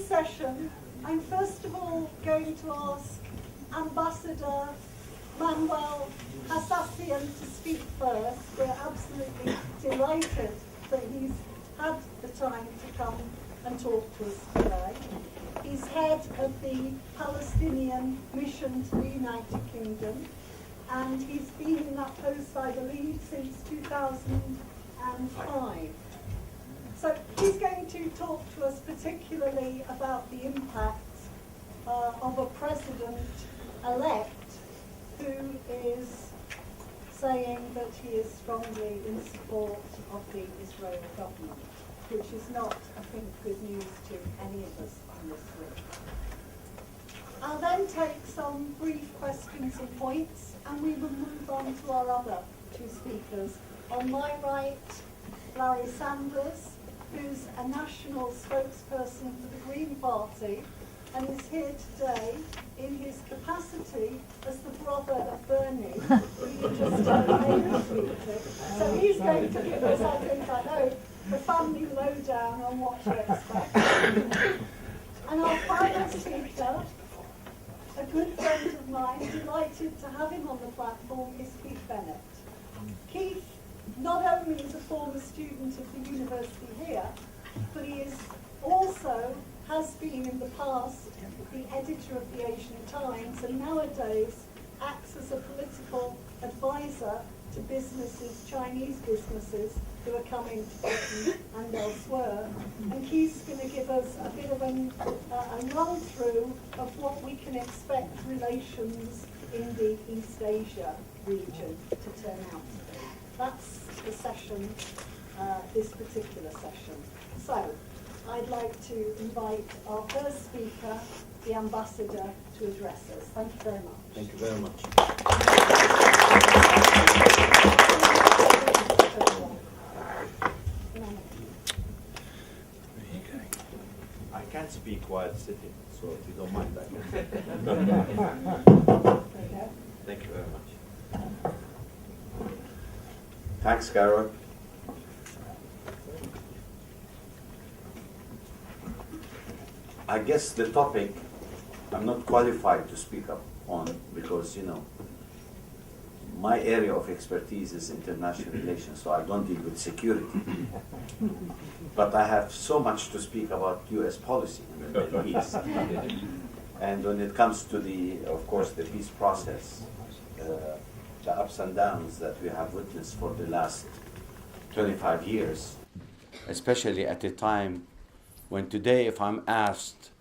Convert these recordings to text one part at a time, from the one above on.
this session, I'm first of all going to ask Ambassador Manuel Hassassian to speak first. We're absolutely delighted that he's had the time to come and talk to us today. He's head of the Palestinian mission to the United Kingdom, and he's been in that post, I believe, since 2005. So he's going to talk to us particularly about the impact of a president-elect who is saying that he is strongly in support of the Israeli government, which is not, I think, good news to any of us in this room. I'll then take some brief questions and points, and we will move on to our other two speakers. On my right, Larry Sanders, who's a national spokesperson for the Green Party, and is here today in his capacity as the brother of Bernie, who you just speak. So he's going to give us, I think, I know, the family lowdown on what to expect. And our final speaker, a good friend of mine, delighted to have him on the platform, is Keith Bennett. Keith not only is a former student of the university here, but he is also has been in the past the editor of the Asian Times, and nowadays acts as a political advisor to businesses, Chinese businesses, who are coming to Britain and elsewhere. And Keith's going to give us a bit of a run-through of what we can expect relations in the East Asia region to turn out to be. That's the session, this particular session. So, I'd like to invite our first speaker, the Ambassador, to address us. Thank you very much. Thank you very much. I can't speak while sitting, so if you don't mind, I can. Thank you very much. Thanks, Carol. I guess the topic I'm not qualified to speak up on because, my area of expertise is international relations, so I don't deal with security. But I have so much to speak about U.S. policy in the Middle East. And when it comes to of course, the peace process, the ups and downs that we have witnessed for the last 25 years, especially at a time when today, if I'm asked,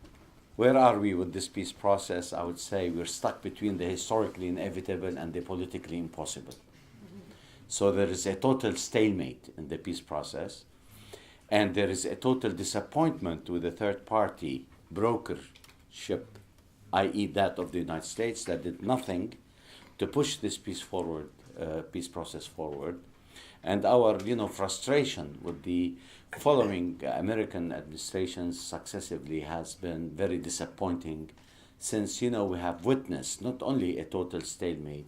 where are we with this peace process, I would say we're stuck between the historically inevitable and the politically impossible. So there is a total stalemate in the peace process, and there is a total disappointment with the third party brokership, i.e. that of the United States, that did nothing to push this peace process forward. And our, frustration with the following American administrations successively has been very disappointing, since, we have witnessed not only a total stalemate,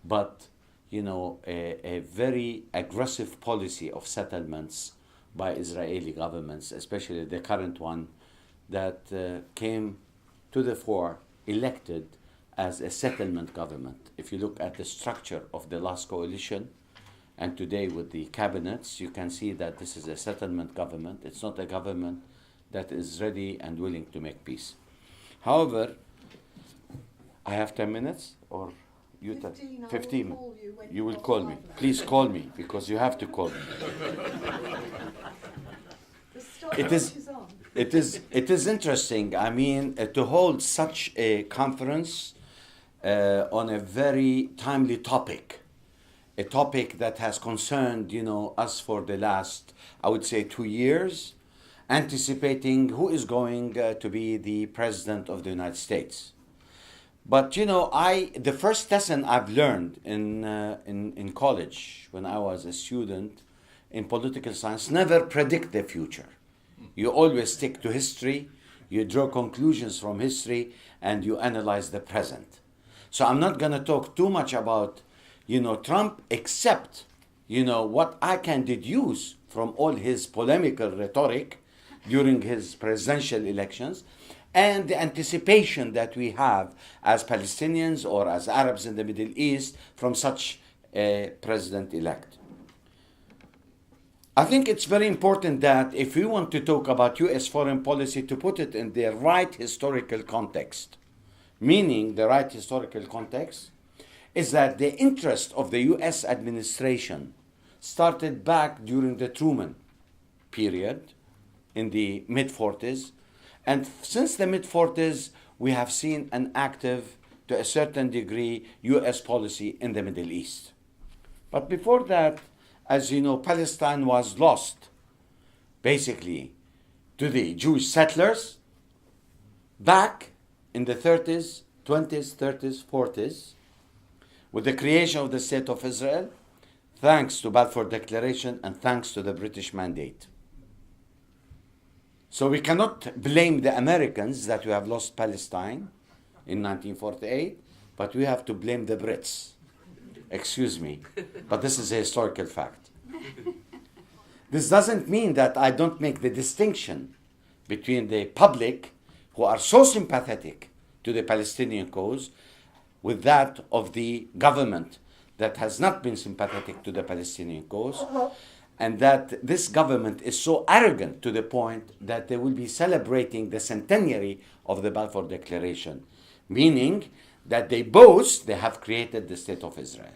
but, a very aggressive policy of settlements by Israeli governments, especially the current one that came to the fore, elected as a settlement government. If you look at the structure of the last coalition, and today with the cabinets, you can see that this is a settlement government. It's not a government that is ready and willing to make peace. However, I have 10 minutes, or you 15. 15. You will call me. Please call me, because you have to call me. It is interesting, to hold such a conference on a very timely topic. A topic that has concerned, us for the last, I would say, 2 years, anticipating who is going to be the president of the United States. But, the first lesson I've learned in college when I was a student in political science, never predict the future. You always stick to history, you draw conclusions from history, and you analyze the present. So I'm not going to talk too much about Trump, except, what I can deduce from all his polemical rhetoric, during his presidential elections, and the anticipation that we have as Palestinians or as Arabs in the Middle East from such a president-elect. I think it's very important that if we want to talk about US foreign policy, to put it in the right historical context. Meaning, the right historical context is that the interest of the US administration started back during the Truman period in the mid-40s. And since the mid-40s, we have seen an active, to a certain degree, US policy in the Middle East. But before that, as you know, Palestine was lost, basically, to the Jewish settlers back in the 30s, 20s, 30s, 40s, with the creation of the State of Israel, thanks to Balfour Declaration and thanks to the British Mandate. So we cannot blame the Americans that we have lost Palestine in 1948, but we have to blame the Brits. Excuse me, but this is a historical fact. This doesn't mean that I don't make the distinction between the public, who are so sympathetic to the Palestinian cause, with that of the government that has not been sympathetic to the Palestinian cause, and that this government is so arrogant to the point that they will be celebrating the centenary of the Balfour Declaration, meaning that they boast they have created the State of Israel.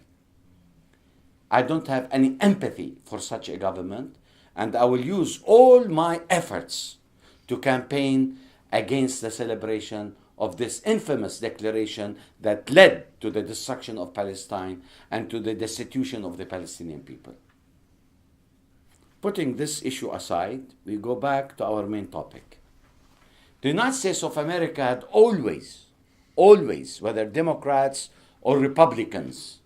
I don't have any empathy for such a government, and I will use all my efforts to campaign against the celebration of this infamous declaration that led to the destruction of Palestine and to the destitution of the Palestinian people. Putting this issue aside, we go back to our main topic. The United States of America had always, whether Democrats or Republicans,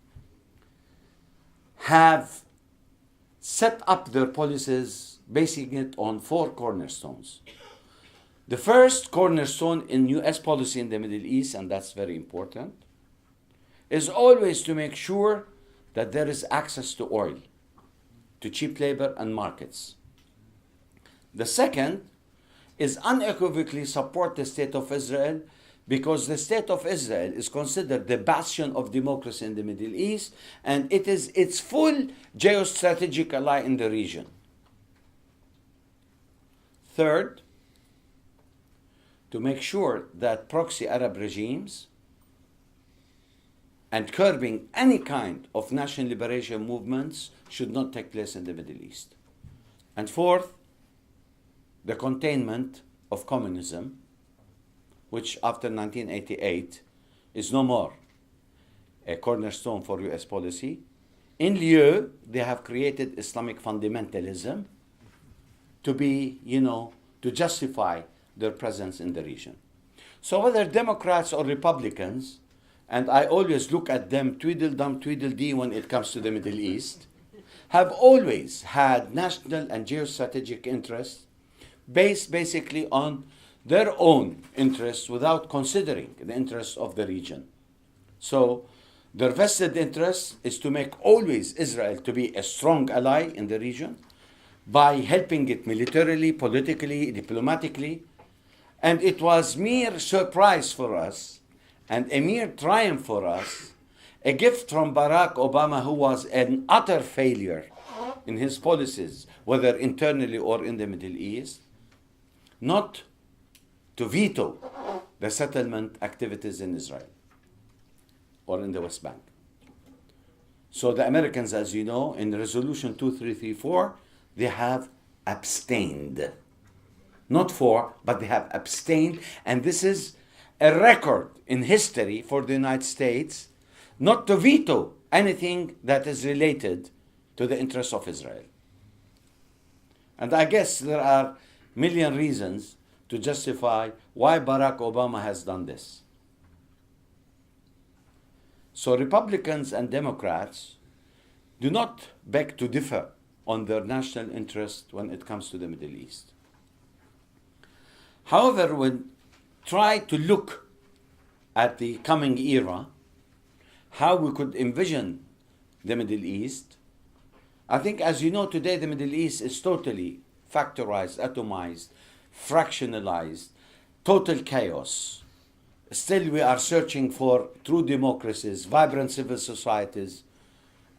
have set up their policies basing it on 4 cornerstones. The first cornerstone in US policy in the Middle East, and that's very important, is always to make sure that there is access to oil, to cheap labor and markets. The second is unequivocally support the State of Israel, because the State of Israel is considered the bastion of democracy in the Middle East, and it is its full geostrategic ally in the region. Third, to make sure that proxy Arab regimes and curbing any kind of national liberation movements should not take place in the Middle East. And fourth, the containment of communism, which after 1988 is no more a cornerstone for US policy. In lieu, they have created Islamic fundamentalism to be, to justify their presence in the region. So whether Democrats or Republicans, and I always look at them tweedledum tweedledee when it comes to the Middle East, have always had national and geostrategic interests based basically on their own interests without considering the interests of the region. So their vested interest is to make always Israel to be a strong ally in the region by helping it militarily, politically, diplomatically. And it was mere surprise for us and a mere triumph for us, a gift from Barack Obama, who was an utter failure in his policies, whether internally or in the Middle East, not to veto the settlement activities in Israel or in the West Bank. So the Americans, as you know, in Resolution 2334, they have abstained. Not for, but they have abstained. And this is a record in history for the United States not to veto anything that is related to the interests of Israel. And I guess there are a million reasons to justify why Barack Obama has done this. So Republicans and Democrats do not beg to differ on their national interest when it comes to the Middle East. However, when try to look at the coming era, how we could envision the Middle East, I think, as you know, today the Middle East is totally factorized, atomized, fractionalized, total chaos. Still, we are searching for true democracies, vibrant civil societies,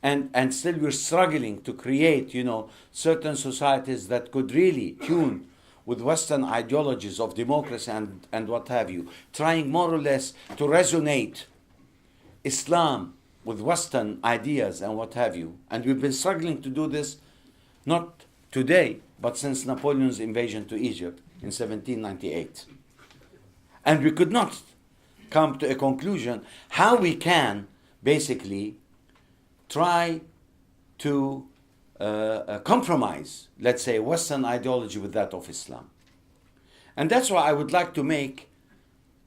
and still we're struggling to create, certain societies that could really tune with Western ideologies of democracy and what have you, trying more or less to resonate Islam with Western ideas and what have you. And we've been struggling to do this not today, but since Napoleon's invasion to Egypt in 1798. And we could not come to a conclusion how we can basically try to compromise, let's say, Western ideology with that of Islam. And that's why I would like to make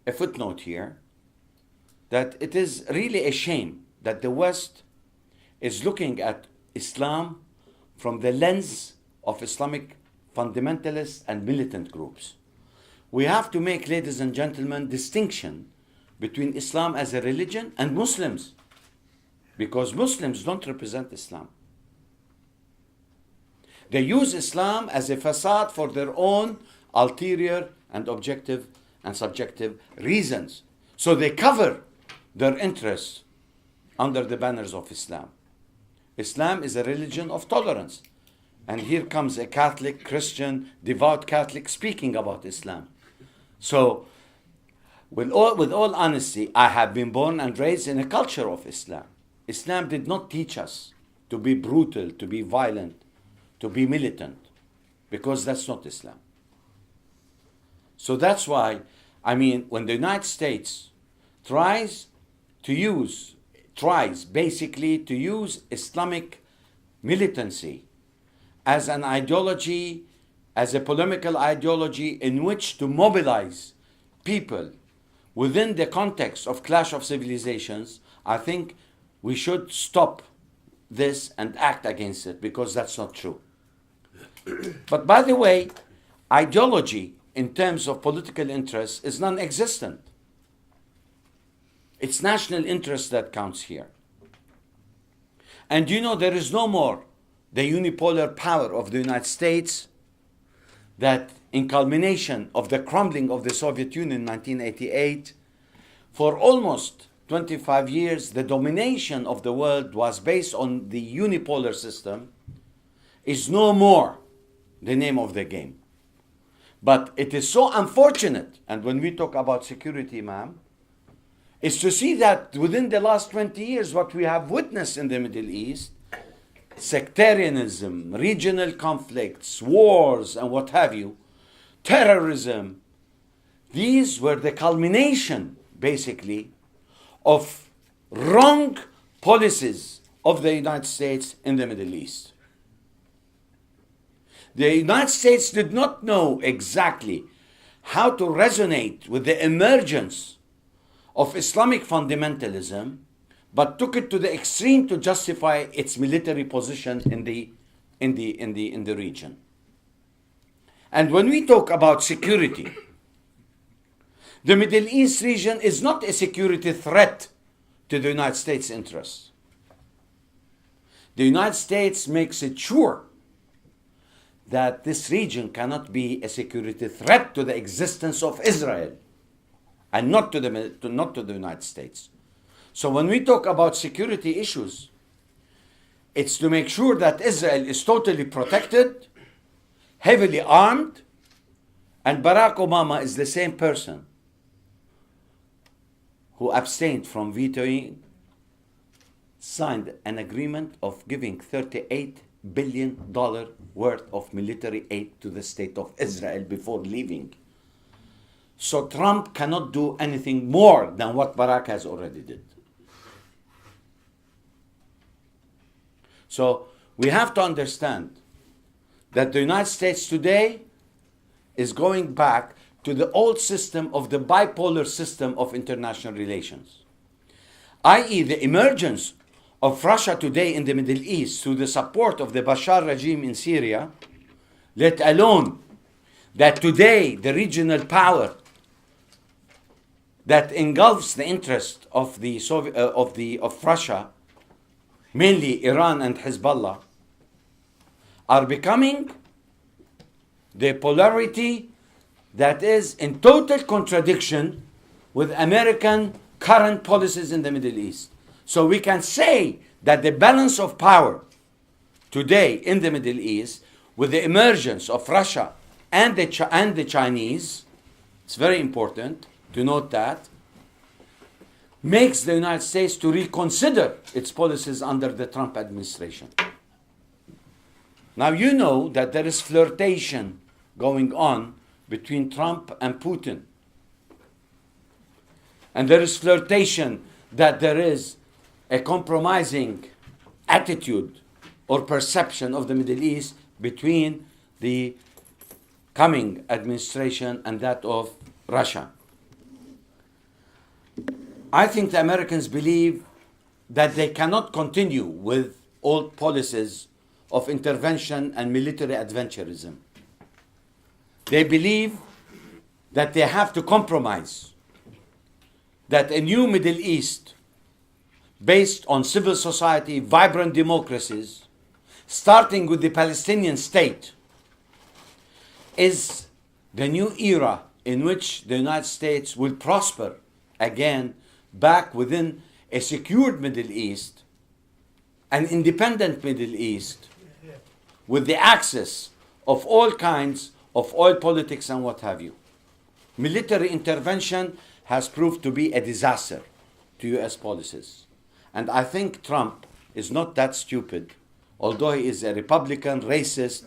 a footnote here that it is really a shame that the West is looking at Islam from the lens of Islamic fundamentalists and militant groups. We have to make, ladies and gentlemen, distinction between Islam as a religion and Muslims, because Muslims don't represent Islam. They use Islam as a facade for their own ulterior and objective and subjective reasons. So they cover their interests under the banners of Islam. Islam is a religion of tolerance. And here comes a Catholic, Christian, devout Catholic speaking about Islam. So, with all honesty, I have been born and raised in a culture of Islam. Islam did not teach us to be brutal, to be violent, to be militant, because that's not Islam. So that's why, when the United States tries basically to use Islamic militancy as an ideology, as a polemical ideology in which to mobilize people within the context of clash of civilizations, I think we should stop this and act against it, because that's not true. But by the way, ideology in terms of political interest is non-existent. It's national interest that counts here. And there is no more the unipolar power of the United States that in culmination of the crumbling of the Soviet Union in 1988, for almost 25 years, the domination of the world was based on the unipolar system, is no more the name of the game. But it is so unfortunate, and when we talk about security, ma'am, is to see that within the last 20 years, what we have witnessed in the Middle East, sectarianism, regional conflicts, wars, and what have you, terrorism, these were the culmination, basically, of wrong policies of the United States in the Middle East. The United States did not know exactly how to resonate with the emergence of Islamic fundamentalism, but took it to the extreme to justify its military position in the region. And when we talk about security, the Middle East region is not a security threat to the United States' interests. The United States makes it sure that this region cannot be a security threat to the existence of Israel, and not to the United States. So when we talk about security issues, it's to make sure that Israel is totally protected, heavily armed, and Barack Obama is the same person who abstained from vetoing, signed an agreement of giving $38 billion worth of military aid to the state of Israel before leaving. So Trump cannot do anything more than what Barack has already did. So we have to understand that the United States today is going back to the old system of the bipolar system of international relations, i.e. the emergence of Russia today in the Middle East through the support of the Bashar regime in Syria, let alone that today the regional power that engulfs the interest of Russia, mainly Iran and Hezbollah, are becoming the polarity that is in total contradiction with American current policies in the Middle East. So we can say that the balance of power today in the Middle East, with the emergence of Russia and the Chinese, it's very important to note that, makes the United States to reconsider its policies under the Trump administration. Now you know that there is flirtation going on between Trump and Putin. And there is flirtation that there is a compromising attitude or perception of the Middle East between the coming administration and that of Russia. I think the Americans believe that they cannot continue with old policies of intervention and military adventurism. They believe that they have to compromise, that a new Middle East based on civil society, vibrant democracies, starting with the Palestinian state, is the new era in which the United States will prosper again back within a secured Middle East, an independent Middle East, with the access of all kinds of oil politics and what have you. Military intervention has proved to be a disaster to US policies. And I think Trump is not that stupid, although he is a Republican, racist,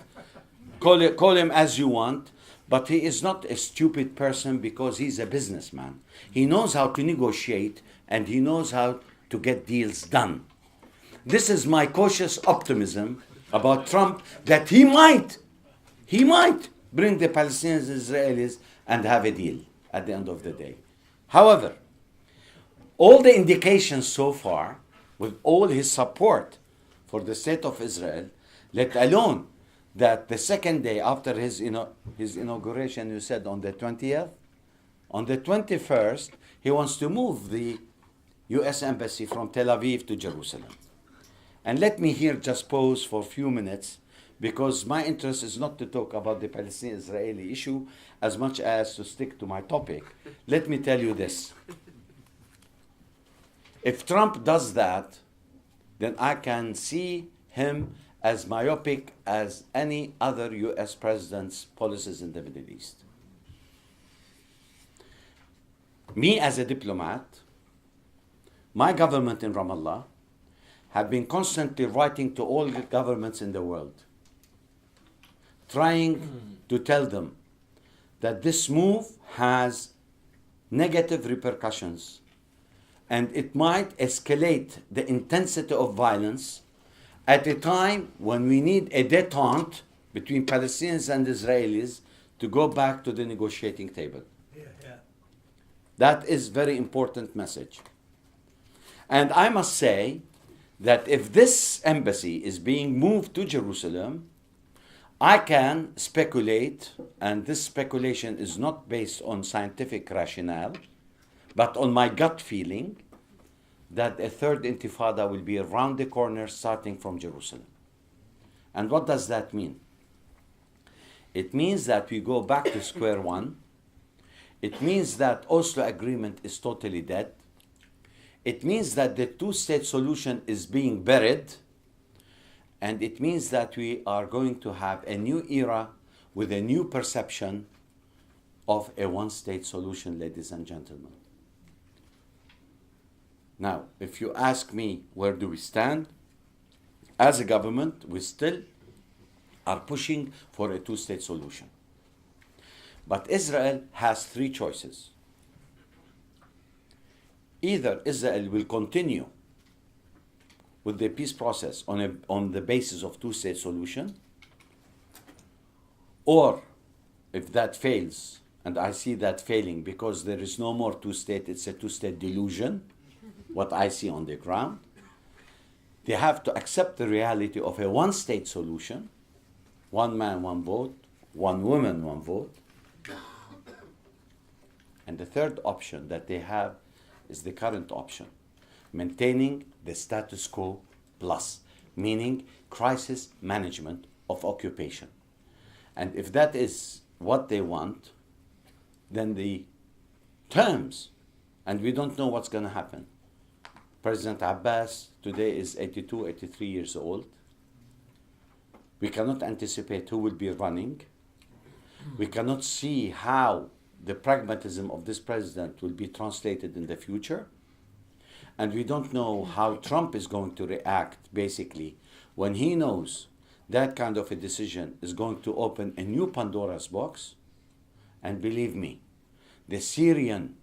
call him as you want, but he is not a stupid person because he's a businessman. He knows how to negotiate and he knows how to get deals done. This is my cautious optimism about Trump, that he might bring the Palestinians and Israelis and have a deal at the end of the day. However, all the indications so far, with all his support for the state of Israel, let alone that the second day after his inauguration, you said on the 20th, on the 21st, he wants to move the US embassy from Tel Aviv to Jerusalem. And let me here just pause for a few minutes, because my interest is not to talk about the Palestinian-Israeli issue as much as to stick to my topic. Let me tell you this. If Trump does that, then I can see him as myopic as any other US president's policies in the Middle East. Me as a diplomat, my government in Ramallah have been constantly writing to all the governments in the world, trying to tell them that this move has negative repercussions and it might escalate the intensity of violence at a time when we need a détente between Palestinians and Israelis to go back to the negotiating table. That is a very important message. And I must say that if this embassy is being moved to Jerusalem, I can speculate, and this speculation is not based on scientific rationale, but on my gut feeling, that a third intifada will be around the corner starting from Jerusalem. And what does that mean? It means that we go back to square one. It means that Oslo agreement is totally dead. It means that the two-state solution is being buried. And it means that we are going to have a new era with a new perception of a one-state solution, ladies and gentlemen. Now, if you ask me where do we stand, as a government, we still are pushing for a two-state solution. But Israel has three choices. Either Israel will continue with the peace process on the basis of two-state solution, or if that fails, and I see that failing because there is no more two-state, it's a two-state delusion, what I see on the ground, they have to accept the reality of a one-state solution, one man, one vote, one woman, one vote. And the third option that they have is the current option, maintaining the status quo plus, meaning crisis management of occupation. And if that is what they want, than the terms, and we don't know what's going to happen. President Abbas today is 82, 83 years old. We cannot anticipate who will be running. We cannot see how the pragmatism of this president will be translated in the future. And we don't know how Trump is going to react, basically, when he knows that kind of a decision is going to open a new Pandora's box. And believe me, the Syrian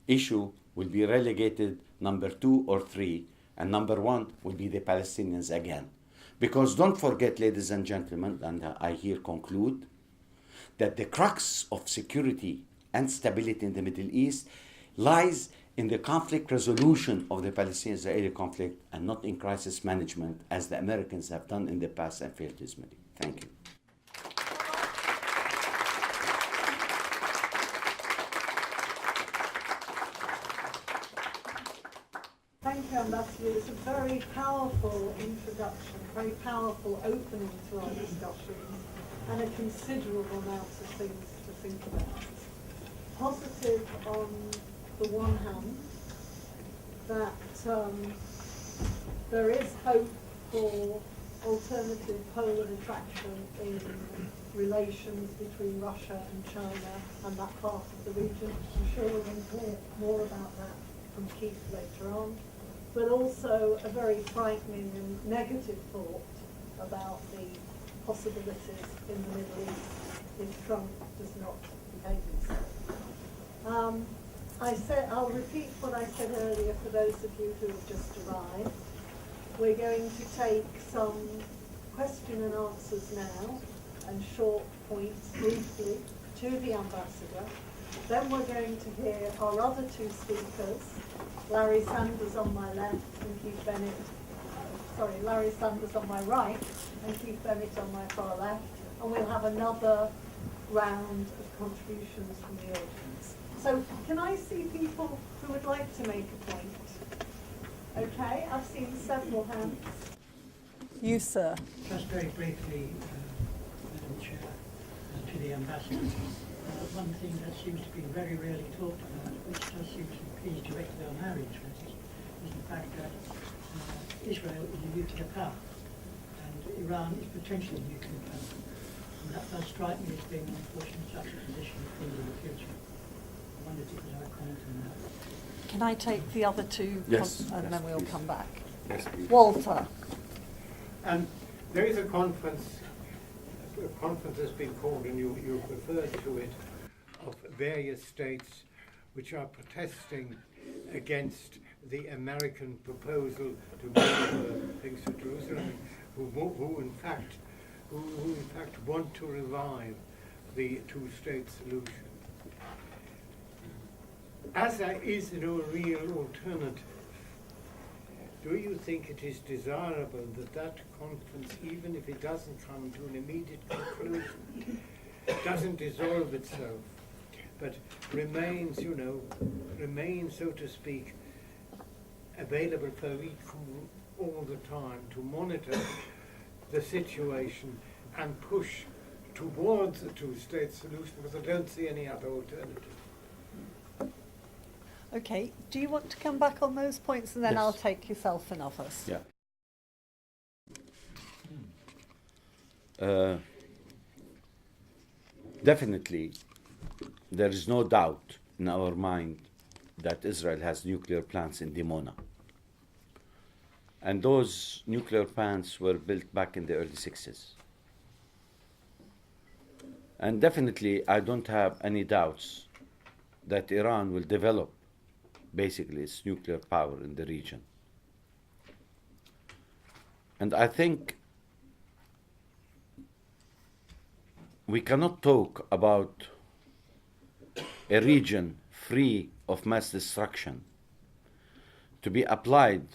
issue will be relegated number 2 or 3, and number 1 will be the Palestinians again. Because don't forget, ladies and gentlemen, and I here conclude, that the crux of security and stability in the Middle East lies in the conflict resolution of the Palestinian-Israeli conflict and not in crisis management, as the Americans have done in the past and failed dismally. Thank you. Thank you, Ambassador. It's a very powerful introduction, very powerful opening to our discussions, and a considerable amount of things to think about. Positive on the one hand, that there is hope for alternative pole of attraction in relations between Russia and China and that part of the region. I'm sure we're going to hear more about that from Keith later on. But also a very frightening and negative thought about the possibilities in the Middle East if Trump does not behave himself. I'll repeat what I said earlier for those of you who have just arrived. We're going to take some question and answers now and short points briefly to the Ambassador. Then we're going to hear our other two speakers, Larry Sanders on my left and Keith Bennett, Larry Sanders on my right and Keith Bennett on my far left, and we'll have another round of contributions from the audience. So can I see people who would like to make a point? Okay, I've seen several hands. You, sir. Just very briefly, Madam Chair, to the Ambassador. One thing that seems to be very rarely talked about, which does seem to impinge directly on our interests, is the fact that Israel is a nuclear power and Iran is potentially a nuclear power. And that does strike me as being unfortunate such a position in the future. I wondered if you could comment on that. Can I take the other two? Yes, and yes, then we'll please. come back. Yes, please. Walter. There is a conference has been called, and you referred to it, of various states which are protesting against the American proposal to move things to Jerusalem, who in fact want to revive the two-state solution. As there is no real alternative, do you think it is desirable that that conference, even if it doesn't come to an immediate conclusion, doesn't dissolve itself, but remains, so to speak, available for recall all the time to monitor the situation and push towards a two-state solution, because I don't see any other alternative. Okay, do you want to come back on those points, and then Yes. I'll take yourself and others? Yeah. Definitely, there is no doubt in our mind that Israel has nuclear plants in Dimona. And those nuclear plants were built back in the early 60s. And definitely, I don't have any doubts that Iran will develop basically its nuclear power in the region. And I think we cannot talk about a region free of mass destruction to be applied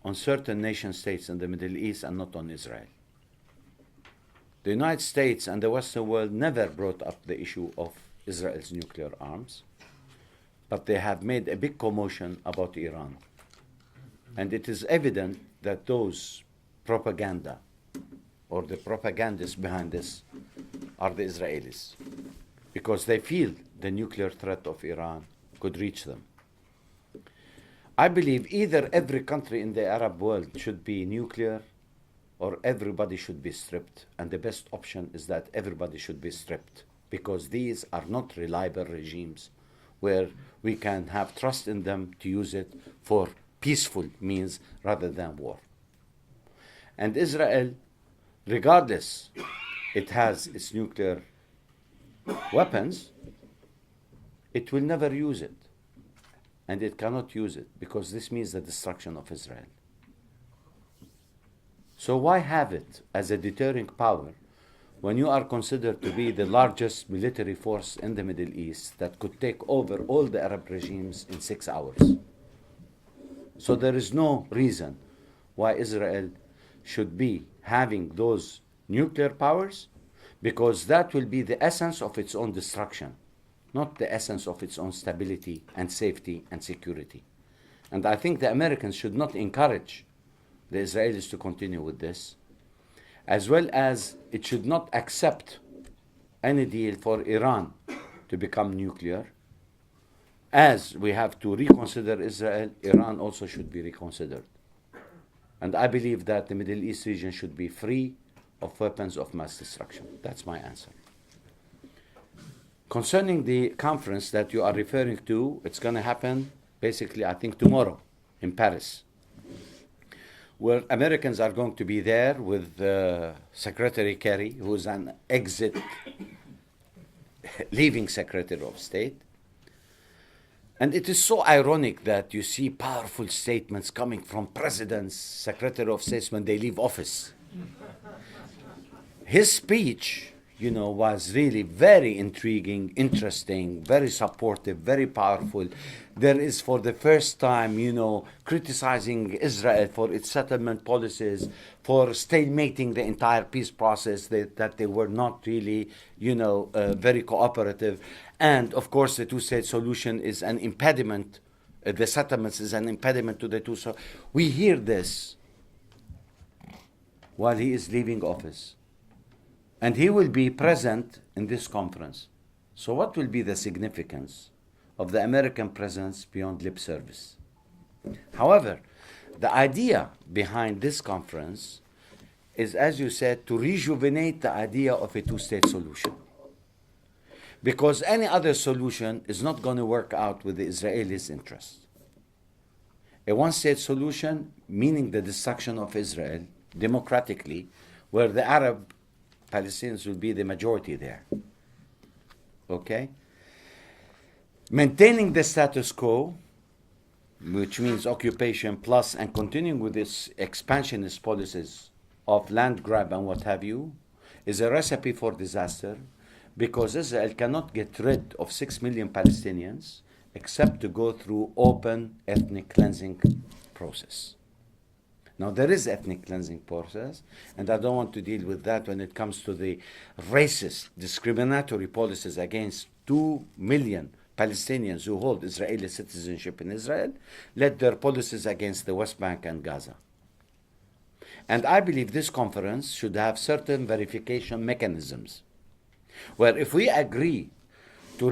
on certain nation states in the Middle East and not on Israel. The United States and the Western world never brought up the issue of Israel's nuclear arms, but they have made a big commotion about Iran. And it is evident that those propaganda or the propagandists behind this are the Israelis, because they feel the nuclear threat of Iran could reach them. I believe either every country in the Arab world should be nuclear or everybody should be stripped. And the best option is that everybody should be stripped, because these are not reliable regimes where we can have trust in them to use it for peaceful means rather than war. And Israel, regardless it has its nuclear weapons, it will never use it. And it cannot use it, because this means the destruction of Israel. So why have it as a deterring power when you are considered to be the largest military force in the Middle East that could take over all the Arab regimes in 6 hours? So there is no reason why Israel should be having those nuclear powers, because that will be the essence of its own destruction, not the essence of its own stability and safety and security. And I think the Americans should not encourage the Israelis to continue with this, as well as it should not accept any deal for Iran to become nuclear. As we have to reconsider Israel, Iran also should be reconsidered. And I believe that the Middle East region should be free of weapons of mass destruction. That's my answer. Concerning the conference that you are referring to, it's going to happen basically, I think, tomorrow in Paris, where Americans are going to be there with Secretary Kerry, who's an leaving Secretary of State. And it is so ironic that you see powerful statements coming from presidents, Secretary of States when they leave office. His speech, was really very intriguing, interesting, very supportive, very powerful. There is, for the first time, criticizing Israel for its settlement policies, for stalemating the entire peace process, that they were not really, very cooperative. And, of course, the two-state solution is an impediment. The settlements is an impediment to the two. So we hear this while he is leaving office. And he will be present in this conference. So what will be the significance of the American presence beyond lip service? However, the idea behind this conference is, as you said, to rejuvenate the idea of a two-state solution. Because any other solution is not going to work out with the Israelis' interest. A one-state solution, meaning the destruction of Israel democratically, where the Arab Palestinians will be the majority there. Okay? Maintaining the status quo, which means occupation plus, and continuing with this expansionist policies of land grab and what have you, is a recipe for disaster, because Israel cannot get rid of 6 million Palestinians except to go through open ethnic cleansing process. Now, there is ethnic cleansing process, and I don't want to deal with that when it comes to the racist, discriminatory policies against 2 million Palestinians who hold Israeli citizenship in Israel, led their policies against the West Bank and Gaza. And I believe this conference should have certain verification mechanisms, where if we agree to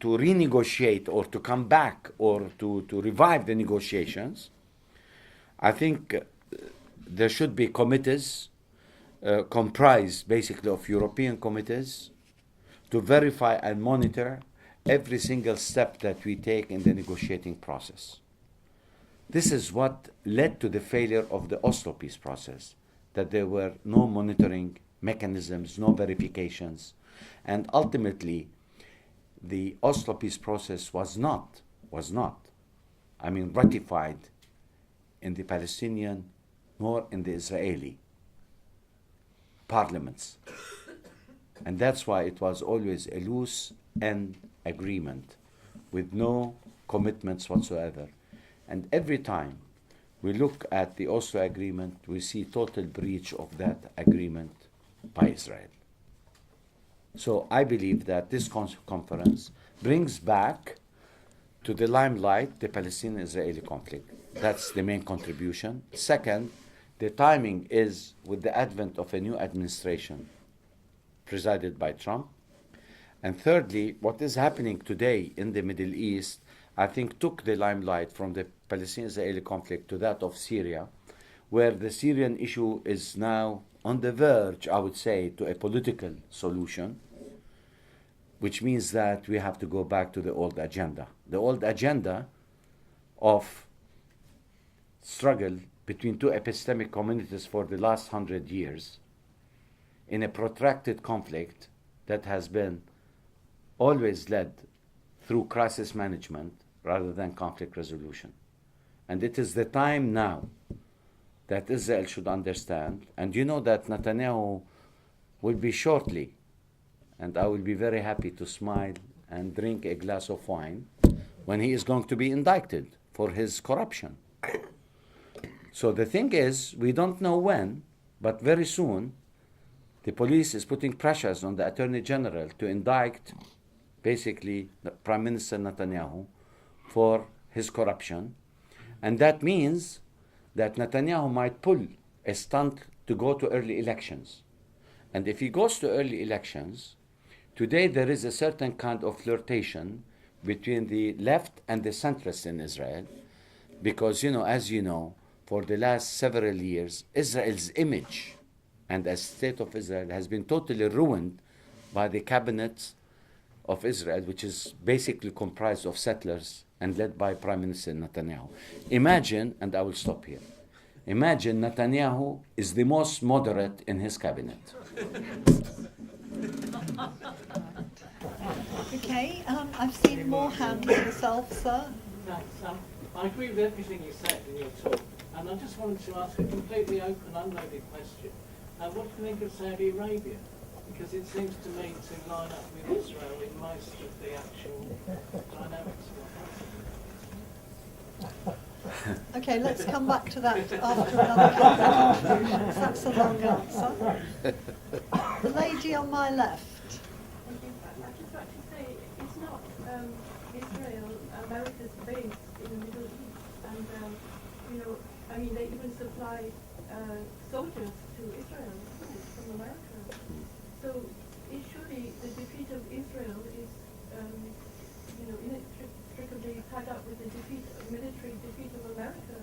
renegotiate or to come back or to revive the negotiations, I think there should be committees comprised basically of European committees to verify and monitor every single step that we take in the negotiating process. This is what led to the failure of the Oslo peace process, that there were no monitoring mechanisms, no verifications, and ultimately the Oslo peace process was not ratified in the Palestinian nor in the Israeli parliaments. And that's why it was always a loose end agreement with no commitments whatsoever. And every time we look at the Oslo agreement, we see total breach of that agreement by Israel. So I believe that this conference brings back to the limelight the Palestinian-Israeli conflict. That's the main contribution. Second, the timing is with the advent of a new administration presided by Trump. And thirdly, what is happening today in the Middle East, I think, took the limelight from the Palestinian-Israeli conflict to that of Syria, where the Syrian issue is now on the verge, I would say, to a political solution, which means that we have to go back to the old agenda. The old agenda of struggle between two epistemic communities for the last 100 years in a protracted conflict that has been always led through crisis management rather than conflict resolution. And it is the time now that Israel should understand, and you know that Netanyahu will be shortly, and I will be very happy to smile and drink a glass of wine when he is going to be indicted for his corruption. So the thing is, we don't know when, but very soon, the police is putting pressures on the Attorney General to indict basically Prime Minister Netanyahu for his corruption. And that means that Netanyahu might pull a stunt to go to early elections. And if he goes to early elections, today there is a certain kind of flirtation between the left and the centrists in Israel, because, as you know, for the last several years, Israel's image and the state of Israel has been totally ruined by the cabinet of Israel, which is basically comprised of settlers and led by Prime Minister Netanyahu. Imagine, and I will stop here, imagine Netanyahu is the most moderate in his cabinet. Okay, I've seen more hands myself, sir. Thanks. I agree with everything you said in your talk, and I just wanted to ask a completely open, unloaded question. What do you think of Saudi Arabia? Because it seems to me to line up with Israel in most of the actual dynamics of it. Okay, let's come back to that after another couple of contributions. That's a long answer. The lady on my left. I'd just like to say, it's not Israel, America's base in the Middle East, and they even supply soldiers to Israel from America. So surely the defeat of Israel is, inextricably tied up with the military defeat of America.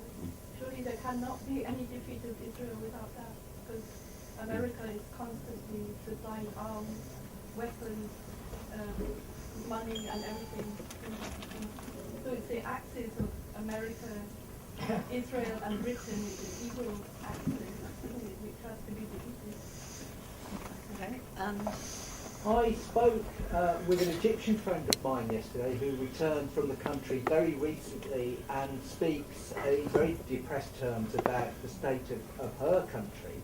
Surely there cannot be any defeat of Israel without that, because America is constantly supplying arms, weapons, money, and everything. So it's the axis of America, Israel, and Britain, the evil axis, which has to be defeated. Okay. I spoke with an Egyptian friend of mine yesterday who returned from the country very recently and speaks in very depressed terms about the state of her country.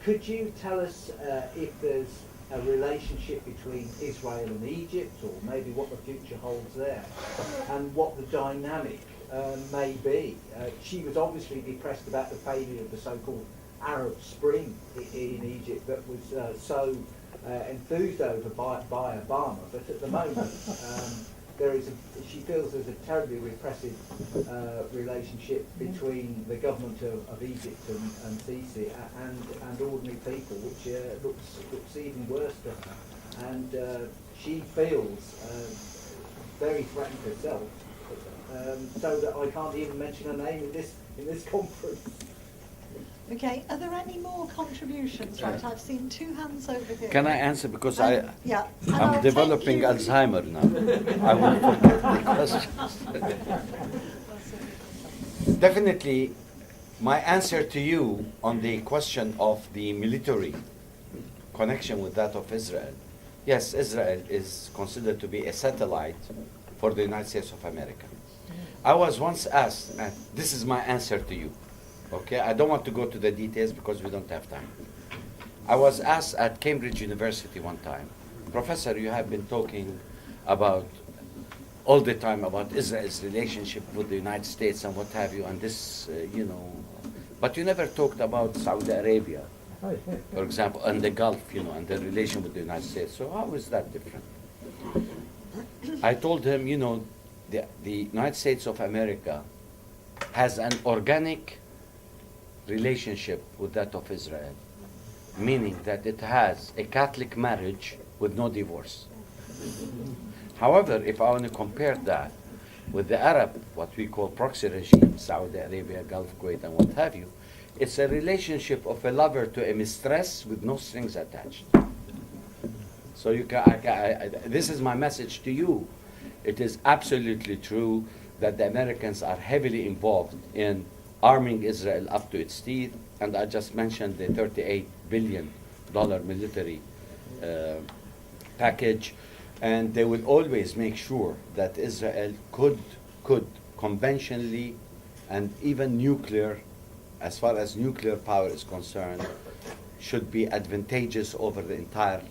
Could you tell us if there's a relationship between Israel and Egypt, or maybe what the future holds there, and what the dynamic may be? She was obviously depressed about the failure of the so-called Arab Spring in Egypt that was so enthused over by Obama, but at the moment she feels there's a terribly repressive relationship between the government of Egypt and Sisi and ordinary people, which looks even worse to her. And she feels very threatened herself, so that I can't even mention her name in this conference. Okay, are there any more contributions? Right, I've seen two hands over here. Can I answer? Because yeah. And I'm I'll developing take you- Alzheimer now. I will forget the questions. Definitely, my answer to you on the question of the military connection with that of Israel, yes, Israel is considered to be a satellite for the United States of America. I was once asked, and this is my answer to you. Okay, I don't want to go to the details because we don't have time. I was asked at Cambridge University one time, Professor, you have been talking about all the time about Israel's relationship with the United States and what have you, and this, but you never talked about Saudi Arabia, for example, and the Gulf, and the relation with the United States. So how is that different? I told him, the United States of America has an organic relationship with that of Israel, meaning that it has a Catholic marriage with no divorce. However, if I want to compare that with the Arab, what we call proxy regime, Saudi Arabia, Gulf, Kuwait, and what have you, it's a relationship of a lover to a mistress with no strings attached. So this is my message to you. It is absolutely true that the Americans are heavily involved in arming Israel up to its teeth, and I just mentioned the $38 billion military package, and they will always make sure that Israel could conventionally and even nuclear, as far as nuclear power is concerned, should be advantageous over the entire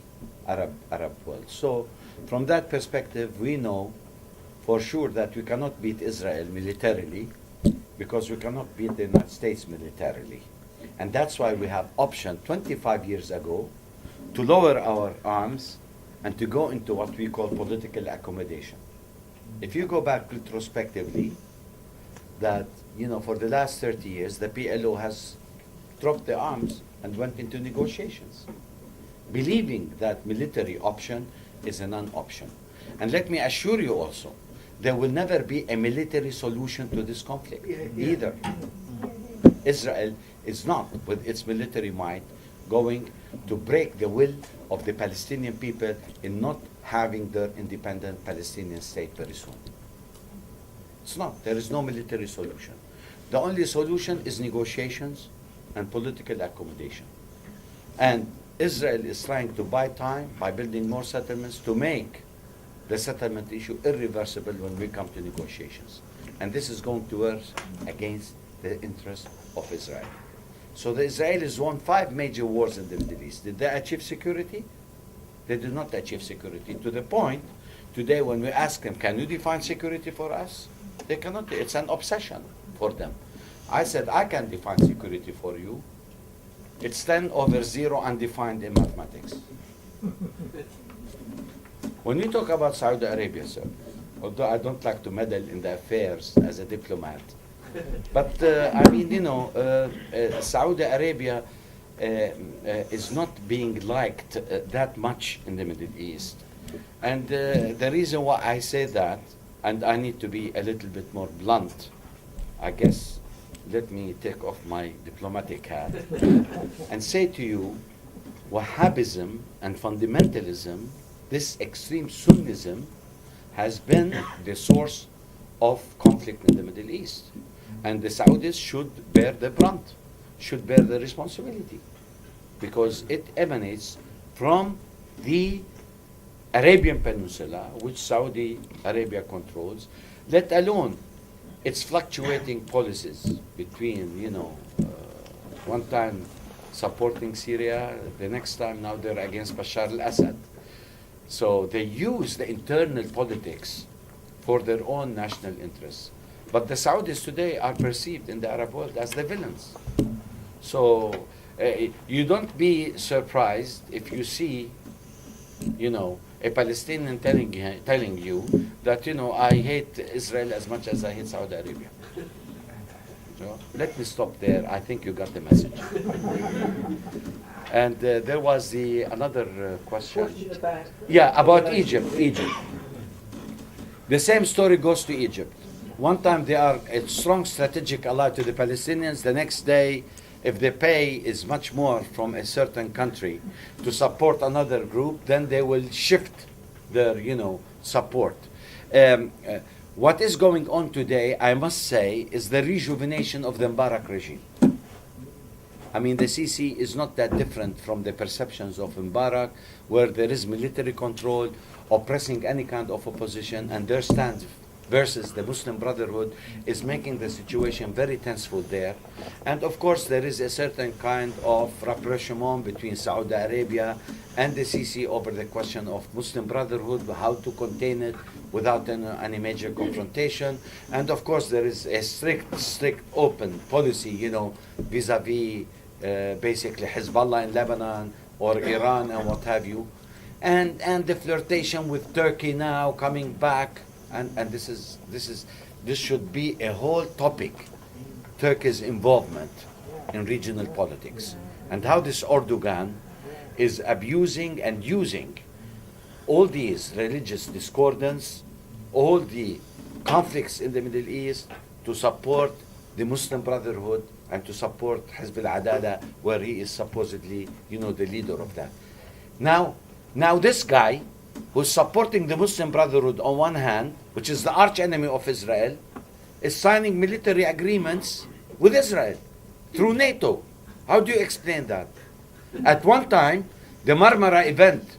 Arab world. So from that perspective, we know for sure that we cannot beat Israel militarily because we cannot beat the United States militarily. And that's why we have optioned 25 years ago to lower our arms and to go into what we call political accommodation. If you go back retrospectively, that, you know, for the last 30 years, the PLO has dropped the arms and went into negotiations, believing that military option is a non-option. And let me assure you also, there will never be a military solution to this conflict either. Israel is not, with its military might, going to break the will of the Palestinian people in not having their independent Palestinian state very soon. It's not. There is no military solution. The only solution is negotiations and political accommodation. And Israel is trying to buy time by building more settlements to make the settlement issue irreversible when we come to negotiations. And this is going to work against the interest of Israel. So the Israelis won 5 major wars in the Middle East. Did they achieve security? They did not achieve security, to the point today when we ask them, can you define security for us? They cannot. It's an obsession for them. I said, I can define security for you. It's 10 over 0 undefined in mathematics. When we talk about Saudi Arabia, sir, although I don't like to meddle in the affairs as a diplomat, but I mean, you know, Saudi Arabia is not being liked that much in the Middle East. And the reason why I say that, and I need to be a little bit more blunt, I guess, let me take off my diplomatic hat and say to you, Wahhabism and fundamentalism, this extreme Sunnism, has been the source of conflict in the Middle East. And the Saudis should bear the brunt, should bear the responsibility, because it emanates from the Arabian Peninsula, which Saudi Arabia controls, let alone its fluctuating policies between, you know, one time supporting Syria, the next time now they're against Bashar al-Assad. So they use the internal politics for their own national interests. But the Saudis today are perceived in the Arab world as the villains. So you don't be surprised if you see, you know, a Palestinian telling you that, you know, I hate Israel as much as I hate Saudi Arabia. So, let me stop there. I think you got the message. And there was another question. Yeah, about Egypt. The same story goes to Egypt. One time they are a strong strategic ally to the Palestinians. The next day, if the pay is much more from a certain country to support another group, then they will shift their, you know, support. What is going on today, I must say, is the rejuvenation of the Mubarak regime. I mean, the Sisi is not that different from the perceptions of Mubarak, where there is military control, oppressing any kind of opposition, and their stance versus the Muslim Brotherhood is making the situation very tenseful there. And of course, there is a certain kind of rapprochement between Saudi Arabia and the Sisi over the question of Muslim Brotherhood, how to contain it without any major confrontation. And of course, there is a strict open policy, you know, vis-a-vis basically Hezbollah in Lebanon or Iran and what have you. And the flirtation with Turkey now coming back. And this should be a whole topic, Turkey's involvement in regional politics, and how this Erdogan is abusing and using all these religious discordance, all the conflicts in the Middle East, to support the Muslim Brotherhood and to support Hizb al-Adala, where he is supposedly, the leader of that. Now this guy, who's supporting the Muslim Brotherhood on one hand, which is the arch enemy of Israel, is signing military agreements with Israel through NATO. How do you explain that? At one time, the Marmara event,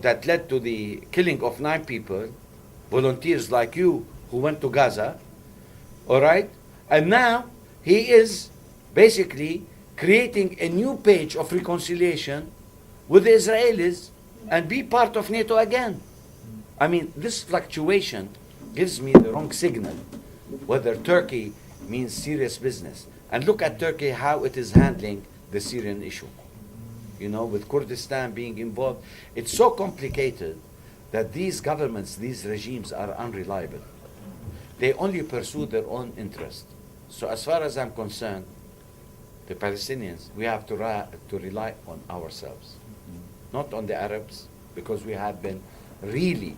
that led to the killing of 9 people, volunteers like you who went to Gaza, all right? And now he is basically creating a new page of reconciliation with the Israelis and be part of NATO again. I mean, this fluctuation gives me the wrong signal whether Turkey means serious business. And look at Turkey, how it is handling the Syrian issue. With Kurdistan being involved, it's so complicated that these governments, these regimes are unreliable. They only pursue their own interest. So as far as I'm concerned, the Palestinians, we have to rely on ourselves, not on the Arabs, because we have been really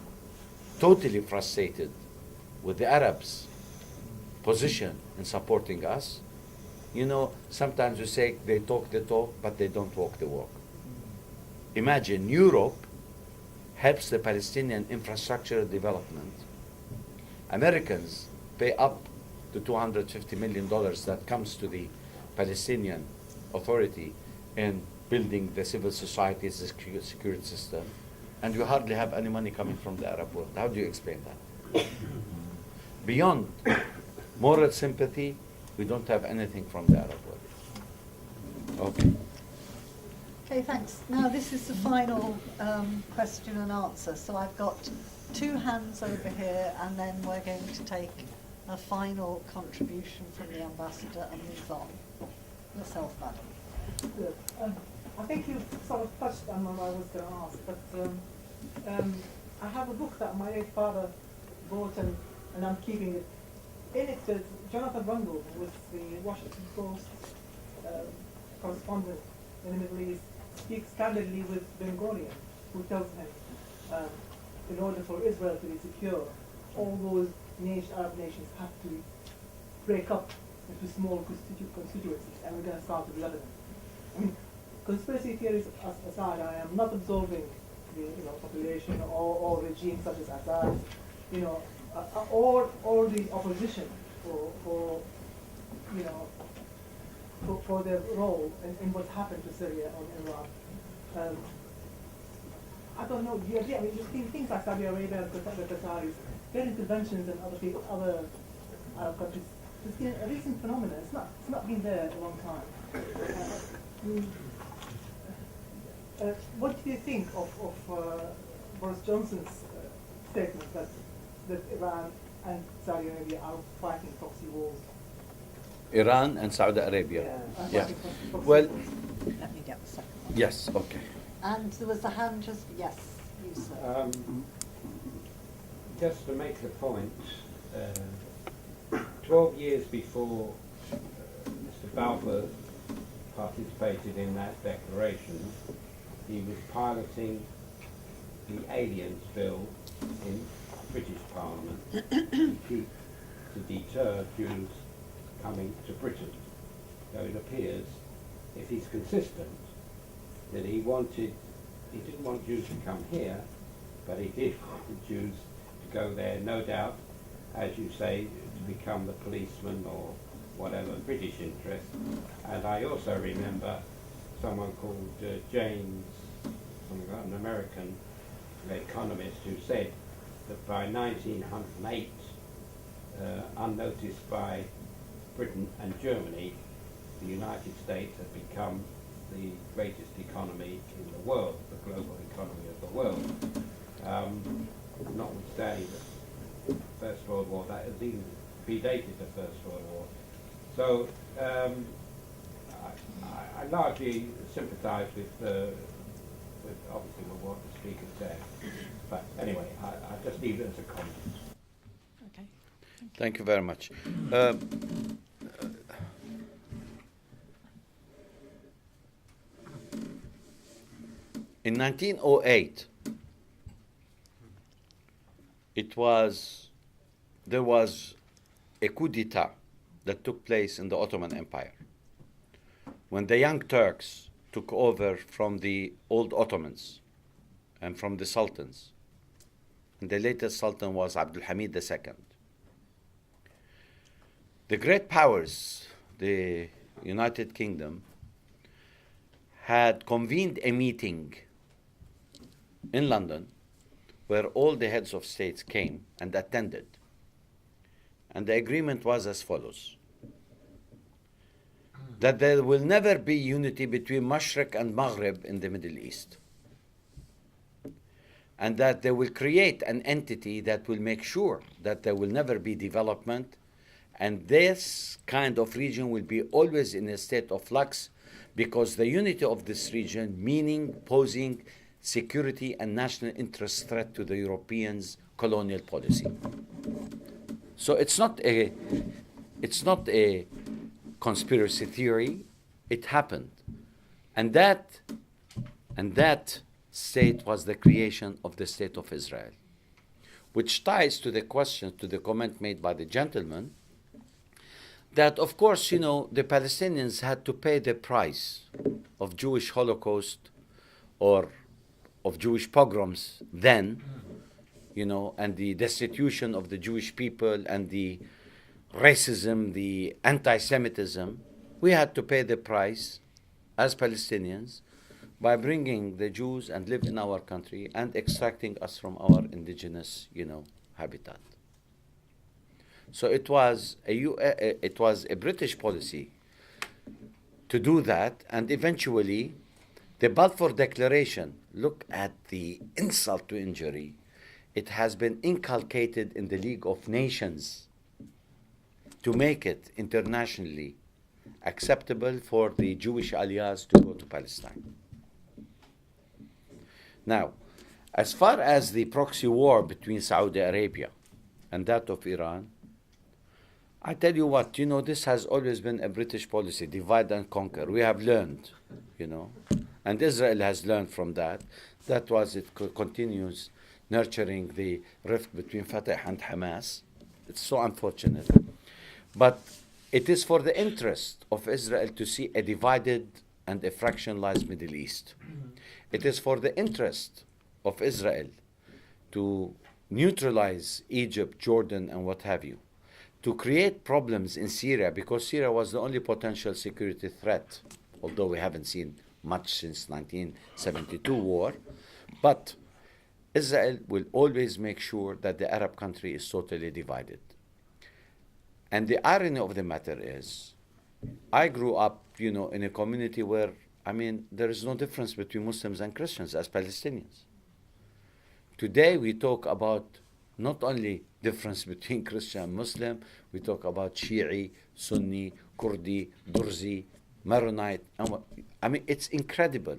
totally frustrated with the Arabs' position in supporting us. Sometimes we say they talk the talk, but they don't walk the walk. Imagine Europe helps the Palestinian infrastructure development. Americans pay up to $250 million that comes to the Palestinian Authority in building the civil society, the security system, and you hardly have any money coming from the Arab world. How do you explain that? Beyond moral sympathy, we don't have anything from the Arab world. Okay. Okay, thanks. Now this is the final question and answer. So I've got 2 hands over here, and then we're going to take a final contribution from the ambassador and move on. Yourself, madam. Good. I think you've sort of touched on what I was going to ask, but I have a book that my late father wrote, and I'm keeping it. In it, Jonathan Rundle, who was the Washington Post correspondent in the Middle East, speaks candidly with Ben Gurion, who tells him, in order for Israel to be secure, all those Arab nations have to break up into small constituencies, and we're going to start with Lebanon. I mean, conspiracy theories aside, I am not absolving the population or regimes such as Assad, or the opposition for their role in what happened to Syria or Iran. I don't know. Do you agree? I mean, just things like Saudi Arabia, the Qataris, their interventions in other Arab countries. It's been a recent phenomenon. It's not been there a long time. What do you think of Boris Johnson's statement that Iran and Saudi Arabia are fighting proxy wars? Iran and Saudi Arabia. Yeah. Well, Let me get the second one. yes, okay. And there was a hand just, yes, you sir. Just to make the point, 12 years before Mr. Balfour participated in that declaration, he was piloting the aliens bill in British Parliament to deter Jews coming to Britain. So it appears, if he's consistent, that he didn't want Jews to come here, but he did want the Jews to go there, no doubt, as you say, to become the policeman or whatever, British interest. And I also remember someone called James, an American economist, who said that by 1908, unnoticed by Britain and Germany, the United States had become the greatest economy in the world, the global economy of the world. Notwithstanding the First World War, that has even predated the First World War. So I largely sympathise with obviously with what the speaker said. But anyway, I just leave it as a comment. Okay. Thank you very much. In 1908, there was a coup d'etat that took place in the Ottoman Empire when the Young Turks took over from the old Ottomans and from the sultans. And the latest sultan was Abdul Hamid II. The great powers, the United Kingdom, had convened a meeting in London where all the heads of states came and attended. And the agreement was as follows: that there will never be unity between Mashriq and Maghrib in the Middle East, and that they will create an entity that will make sure that there will never be development, and this kind of region will be always in a state of flux, because the unity of this region, meaning posing security and national interest threat to the Europeans' colonial policy. So it's not a conspiracy theory. It happened, and that state was the creation of the State of Israel, which ties to the question, to the comment made by the gentleman, that of course, the Palestinians had to pay the price of Jewish Holocaust or of Jewish pogroms then, and the destitution of the Jewish people and the racism, the anti-Semitism. We had to pay the price as Palestinians by bringing the Jews and live in our country and extracting us from our indigenous, habitat. So it was a British policy to do that, and eventually the Balfour Declaration, look at the insult to injury, it has been inculcated in the League of Nations to make it internationally acceptable for the Jewish aliyahs to go to Palestine. Now, as far as the proxy war between Saudi Arabia and that of Iran, I tell you what, this has always been a British policy, divide and conquer. We have learned, and Israel has learned from that. That was, it continues nurturing the rift between Fatah and Hamas. It's so unfortunate. But it is for the interest of Israel to see a divided and a fractionalized Middle East. It is for the interest of Israel to neutralize Egypt, Jordan, and what have you, to create problems in Syria, because Syria was the only potential security threat, although we haven't seen much since 1972 war. But Israel will always make sure that the Arab country is totally divided. And the irony of the matter is, I grew up, in a community where, there is no difference between Muslims and Christians as Palestinians. Today we talk about not only difference between Christian and Muslim, we talk about Shi'i, Sunni, Kurdi, Durzi, Maronite, and it's incredible.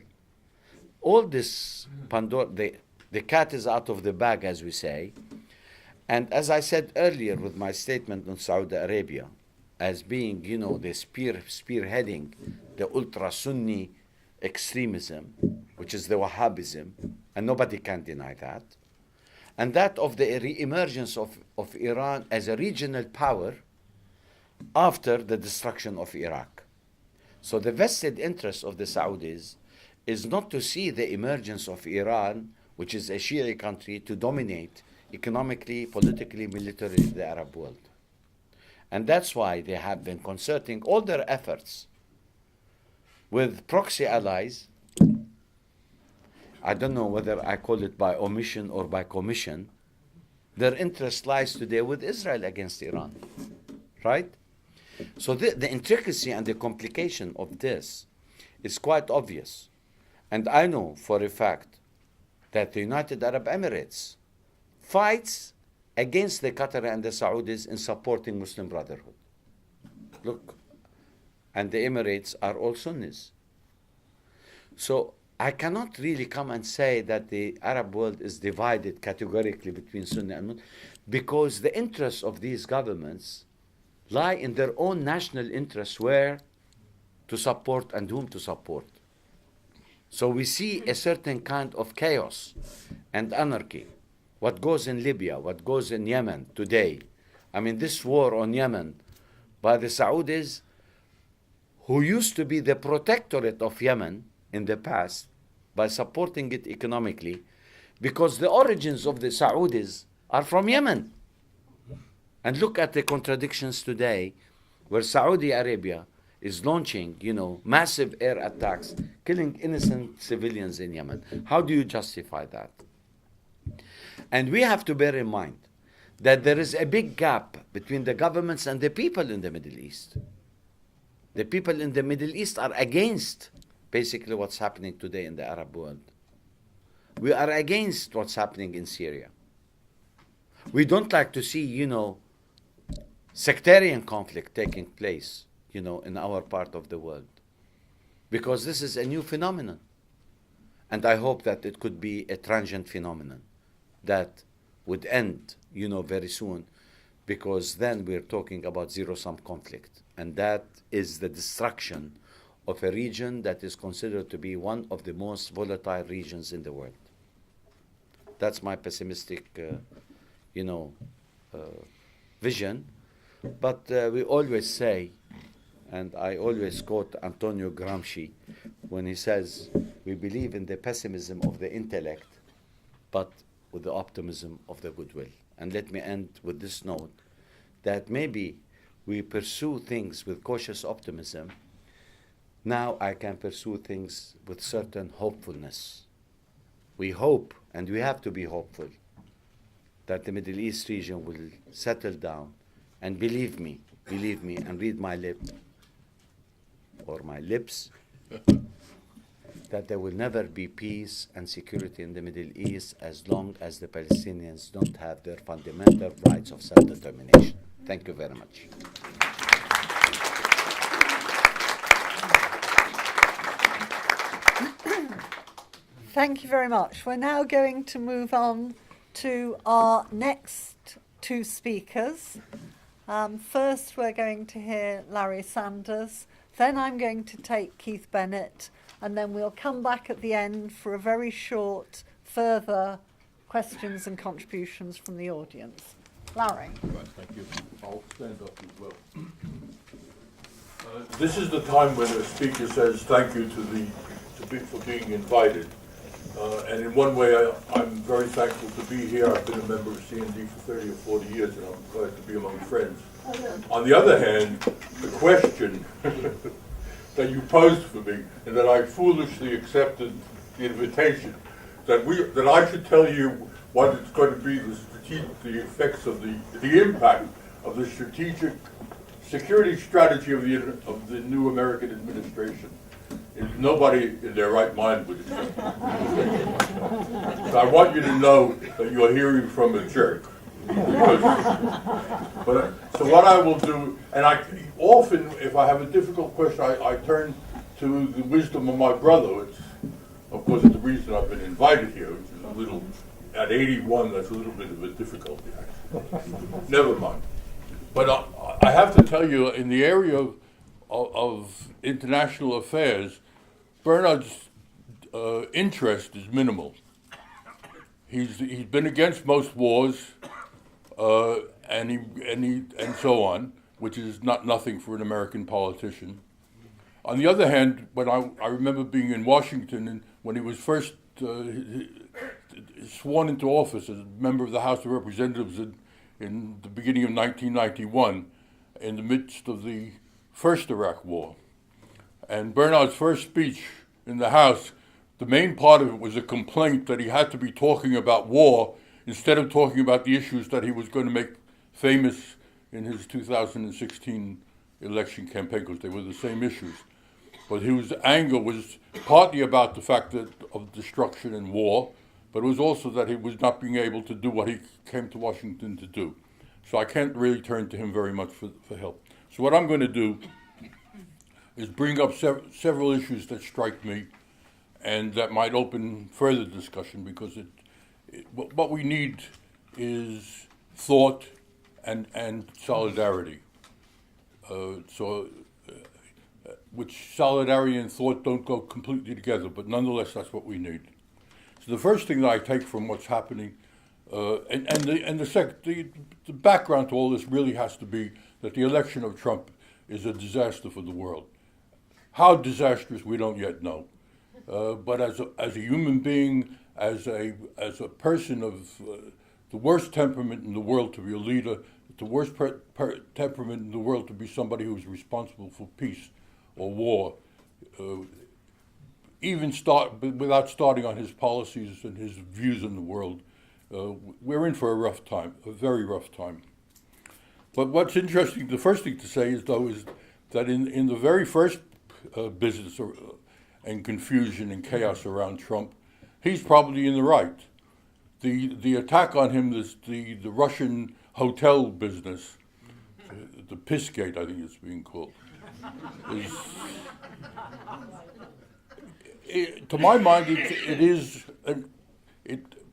All this Pandora, the cat is out of the bag, as we say. And as I said earlier with my statement on Saudi Arabia, as being, the spearheading the ultra-Sunni extremism, which is the Wahhabism, and nobody can deny that, and that of the re-emergence of Iran as a regional power after the destruction of Iraq. So the vested interest of the Saudis is not to see the emergence of Iran, which is a Shia country, to dominate economically, politically, militarily the Arab world. And that's why they have been concerting all their efforts with proxy allies. I don't know whether I call it by omission or by commission. Their interest lies today with Israel against Iran, right? So the intricacy and the complication of this is quite obvious. And I know for a fact that the United Arab Emirates fights against the Qatari and the Saudis in supporting Muslim Brotherhood. Look, and the Emirates are all Sunnis. So I cannot really come and say that the Arab world is divided categorically between Sunni and Muslim, because the interests of these governments lie in their own national interests, where to support and whom to support. So we see a certain kind of chaos and anarchy what goes in Libya, what goes in Yemen today. I mean, this war on Yemen by the Saudis, who used to be the protectorate of Yemen in the past, by supporting it economically, because the origins of the Saudis are from Yemen. And look at the contradictions today, where Saudi Arabia is launching, massive air attacks, killing innocent civilians in Yemen. How do you justify that? And we have to bear in mind that there is a big gap between the governments and the people in the Middle East. The people in the Middle East are against basically what's happening today in the Arab world. We are against what's happening in Syria. We don't like to see, sectarian conflict taking place, in our part of the world. Because this is a new phenomenon. And I hope that it could be a transient phenomenon that would end, very soon, because then we're talking about zero-sum conflict. And that is the destruction of a region that is considered to be one of the most volatile regions in the world. That's my pessimistic, vision. But we always say, and I always quote Antonio Gramsci when he says, we believe in the pessimism of the intellect, but with the optimism of the goodwill. And let me end with this note, that maybe we pursue things with cautious optimism. Now I can pursue things with certain hopefulness. We hope, and we have to be hopeful, that the Middle East region will settle down. And believe me, and read my lips, that there will never be peace and security in the Middle East as long as the Palestinians don't have their fundamental rights of self-determination. Thank you very much. Thank you very much. We're now going to move on to our next two speakers. First, we're going to hear Larry Sanders. Then I'm going to take Keith Bennett, and then we'll come back at the end for a very short further questions and contributions from the audience. Larry. Right, thank you. I'll stand up as well. This is the time when a speaker says thank you for being invited. And in one way, I'm very thankful to be here. I've been a member of CND for 30 or 40 years, and I'm glad to be among friends. On the other hand, the question that you posed for me, and that I foolishly accepted the invitation, that I should tell you what it's going to be the effects of the impact of the strategic security strategy of the new American administration. Nobody in their right mind would accept it. So I want you to know that you're hearing from a jerk. So what I will do, and I often, if I have a difficult question, I turn to the wisdom of my brother, which, of course, is the reason I've been invited here, which is a little, at 81, that's a little bit of a difficulty, actually. Never mind. But I have to tell you, in the area of international affairs, Bernard's interest is minimal. He's been against most wars, and so on, which is nothing for an American politician. On the other hand, when I remember being in Washington, and when he was first sworn into office as a member of the House of Representatives in the beginning of 1991, in the midst of the first Iraq War. And Bernard's first speech in the House, the main part of it was a complaint that he had to be talking about war instead of talking about the issues that he was going to make famous in his 2016 election campaign, because they were the same issues. But his anger was partly about the fact of destruction and war, but it was also that he was not being able to do what he came to Washington to do. So I can't really turn to him very much for help. So what I'm going to do is bring up several issues that strike me and that might open further discussion, because what we need is thought and solidarity. Which solidarity and thought don't go completely together, but nonetheless that's what we need. So the first thing that I take from what's happening The background to all this really has to be that the election of Trump is a disaster for the world. How disastrous, we don't yet know. But as a human being, as a person of the worst temperament in the world to be a leader, the worst temperament in the world to be somebody who's responsible for peace or war, without starting on his policies and his views in the world, we're in for a rough time, a very rough time. But what's interesting, the first thing to say is that in the very first business and confusion and chaos around Trump, he's probably in the right. The attack on him, the Russian hotel business, the Pissgate, I think it's being called, to my mind, it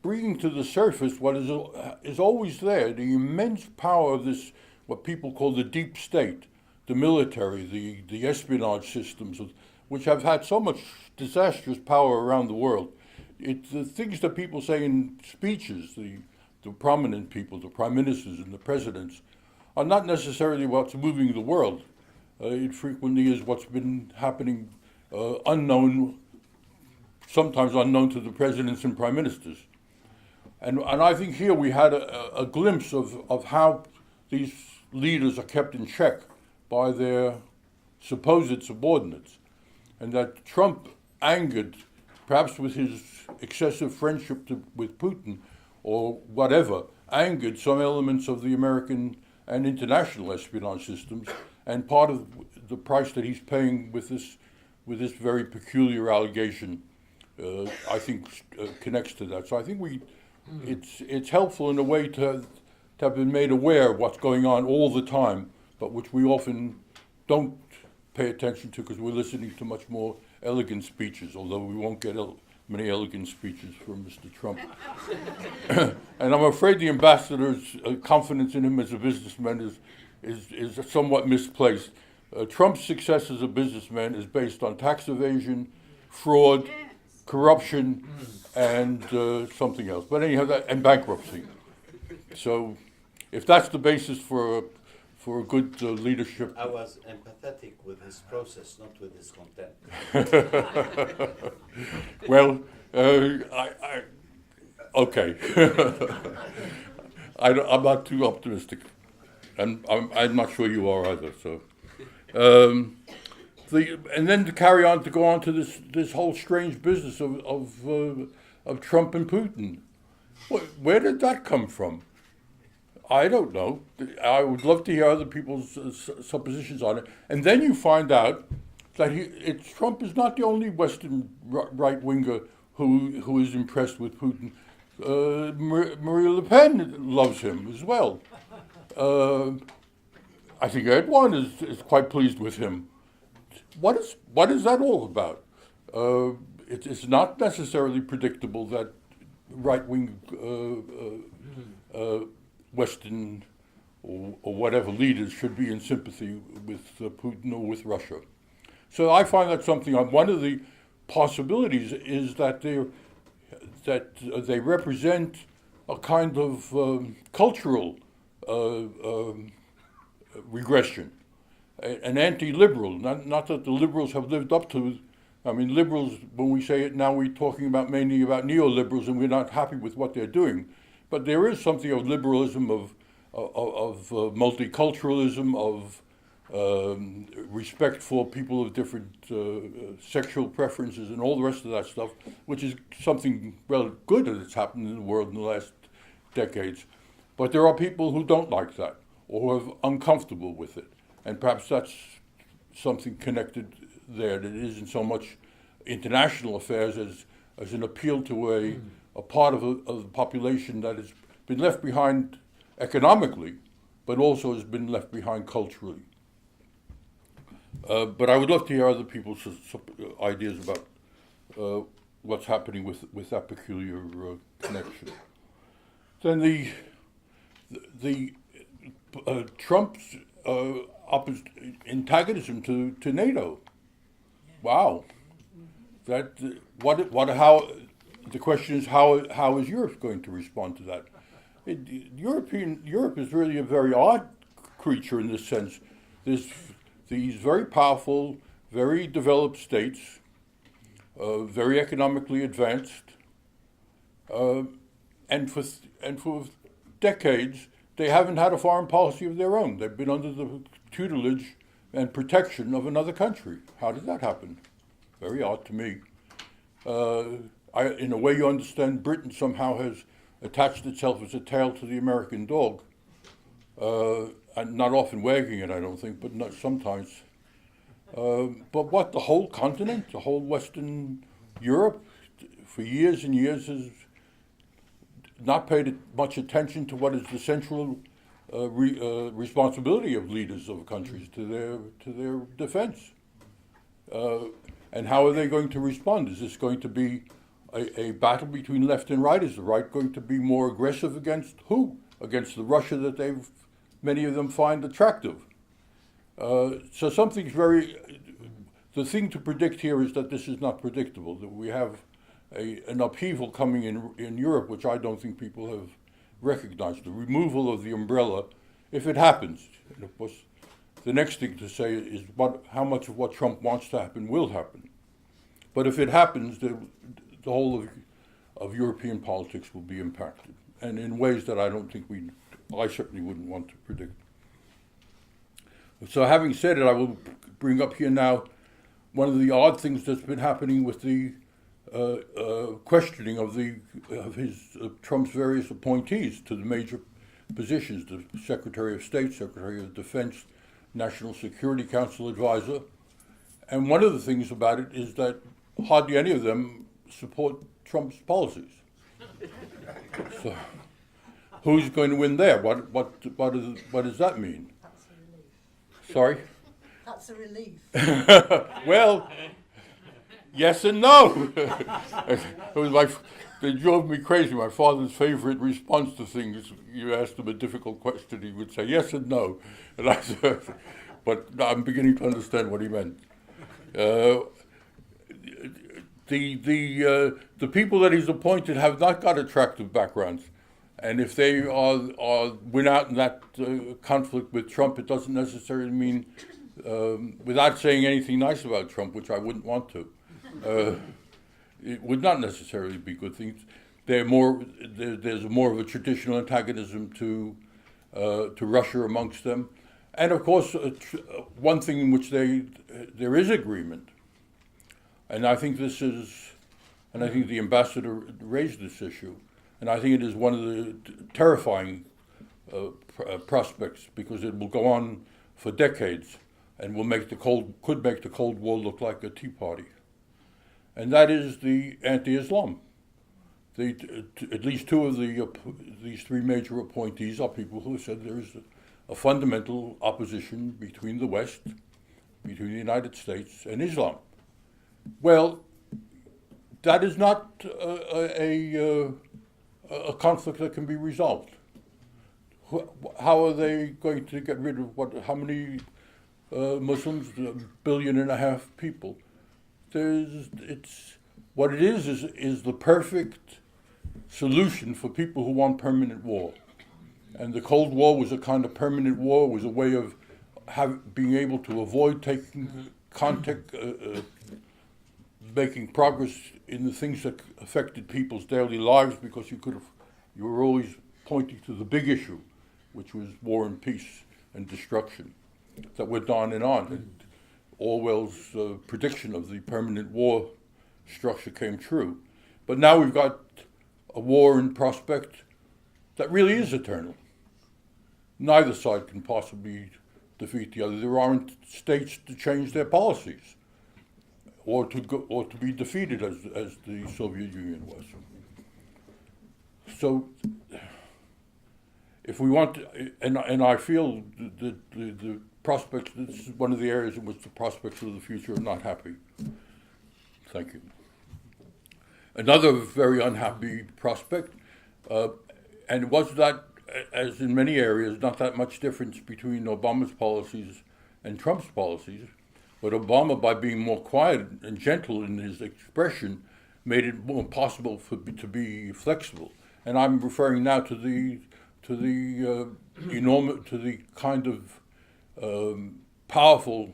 bringing to the surface what is always there, the immense power of this, what people call the deep state, the military, the espionage systems, which have had so much disastrous power around the world. The things that people say in speeches, the prominent people, the prime ministers and the presidents, are not necessarily what's moving the world. It frequently is what's been happening sometimes unknown to the presidents and prime ministers. And I think here we had a glimpse of how these leaders are kept in check by their supposed subordinates. And that Trump angered, perhaps with his excessive friendship with Putin or whatever, angered some elements of the American and international espionage systems, and part of the price that he's paying with this very peculiar allegation, I think, connects to that. So I think it's helpful in a way to have been made aware of what's going on all the time, but which we often don't pay attention to because we're listening to much more elegant speeches, although we won't get many elegant speeches from Mr. Trump. And I'm afraid the ambassador's confidence in him as a businessman is somewhat misplaced. Trump's success as a businessman is based on tax evasion, fraud, corruption, and something else. But anyhow, and bankruptcy. So if that's the basis for a good leadership. I was empathetic with his process, not with his content. Well, okay. I'm not too optimistic, and I'm not sure you are either. So, and then to go on to this whole strange business of Trump and Putin. Where did that come from? I don't know. I would love to hear other people's suppositions on it. And then you find out that Trump is not the only Western right-winger who is impressed with Putin. Marie Le Pen loves him as well. I think Erdogan is quite pleased with him. What is that all about? It's not necessarily predictable that right-wing Western or whatever leaders should be in sympathy with Putin or with Russia. So I find that something. One of the possibilities is that they represent a kind of cultural regression, an anti-liberal. Not that the liberals have lived up to. I mean, liberals, when we say it now, we're talking mainly about neoliberals, and we're not happy with what they're doing. But there is something of liberalism, of multiculturalism, of respect for people of different sexual preferences, and all the rest of that stuff, which is something well good that's happened in the world in the last decades. But there are people who don't like that, or who are uncomfortable with it, and perhaps that's something connected there that isn't so much international affairs as an appeal to a part of the population that has been left behind economically, but also has been left behind culturally. But I would love to hear other people's ideas about what's happening with that peculiar connection. Then the Trump's antagonism to NATO. Wow, how? The question is how is Europe going to respond to that? Europe is really a very odd creature in this sense. There's these very powerful, very developed states, very economically advanced, and for decades they haven't had a foreign policy of their own. They've been under the tutelage and protection of another country. How did that happen? Very odd to me. In a way, you understand Britain somehow has attached itself as a tail to the American dog, and not often wagging it, I don't think, but not sometimes. But what, the whole continent, the whole Western Europe, for years and years has not paid much attention to what is the central responsibility of leaders of countries to their defense. And how are they going to respond? Is this going to be a battle between left and right? Is the right going to be more aggressive against who? Against the Russia that many of them find attractive. So something's the thing to predict here is that this is not predictable, that we have an upheaval coming in Europe, which I don't think people have recognized. The removal of the umbrella, if it happens, and of course the next thing to say is how much of what Trump wants to happen will happen. But if it happens, the whole of European politics will be impacted, and in ways that I don't think I certainly wouldn't want to predict. So having said it, I will bring up here now one of the odd things that's been happening with the questioning of Trump's various appointees to the major positions, the Secretary of State, Secretary of Defense, National Security Council advisor. And one of the things about it is that hardly any of them support Trump's policies. So who's going to win there? What does that mean? That's a relief. Sorry? That's a relief. Well, yes and no. It drove me crazy. My father's favorite response to things, you asked him a difficult question, he would say yes and no. And I said, but I'm beginning to understand what he meant. The people that he's appointed have not got attractive backgrounds. And if they win out in that conflict with Trump, it doesn't necessarily mean, without saying anything nice about Trump, which I wouldn't want to, it would not necessarily be good things. There's more of a traditional antagonism to Russia amongst them. And of course, one thing in which there is agreement, and I think the ambassador raised this issue, and I think it is one of the terrifying prospects, because it will go on for decades and could make the Cold War look like a tea party. And that is the anti-Islam. At least two of these three major appointees are people who have said there is a fundamental opposition between the West, between the United States and Islam. Well, that is not a conflict that can be resolved. How are they going to get rid of how many Muslims? 1.5 billion people. What it is the perfect solution for people who want permanent war. And the Cold War was a kind of permanent war. It was a way of being able to avoid taking contact, making progress in the things that affected people's daily lives, because you were always pointing to the big issue, which was war and peace and destruction, that went on and on. And Orwell's prediction of the permanent war structure came true. But now we've got a war in prospect that really is eternal. Neither side can possibly defeat the other. There aren't states to change their policies or to be defeated as the Soviet Union was. So if we want to, and I feel the prospects, this is one of the areas in which the prospects of the future are not happy. Thank you. Another very unhappy prospect, and it was that, as in many areas, not that much difference between Obama's policies and Trump's policies, but Obama, by being more quiet and gentle in his expression, made it more possible to be flexible. and I'm referring now to the kind of powerful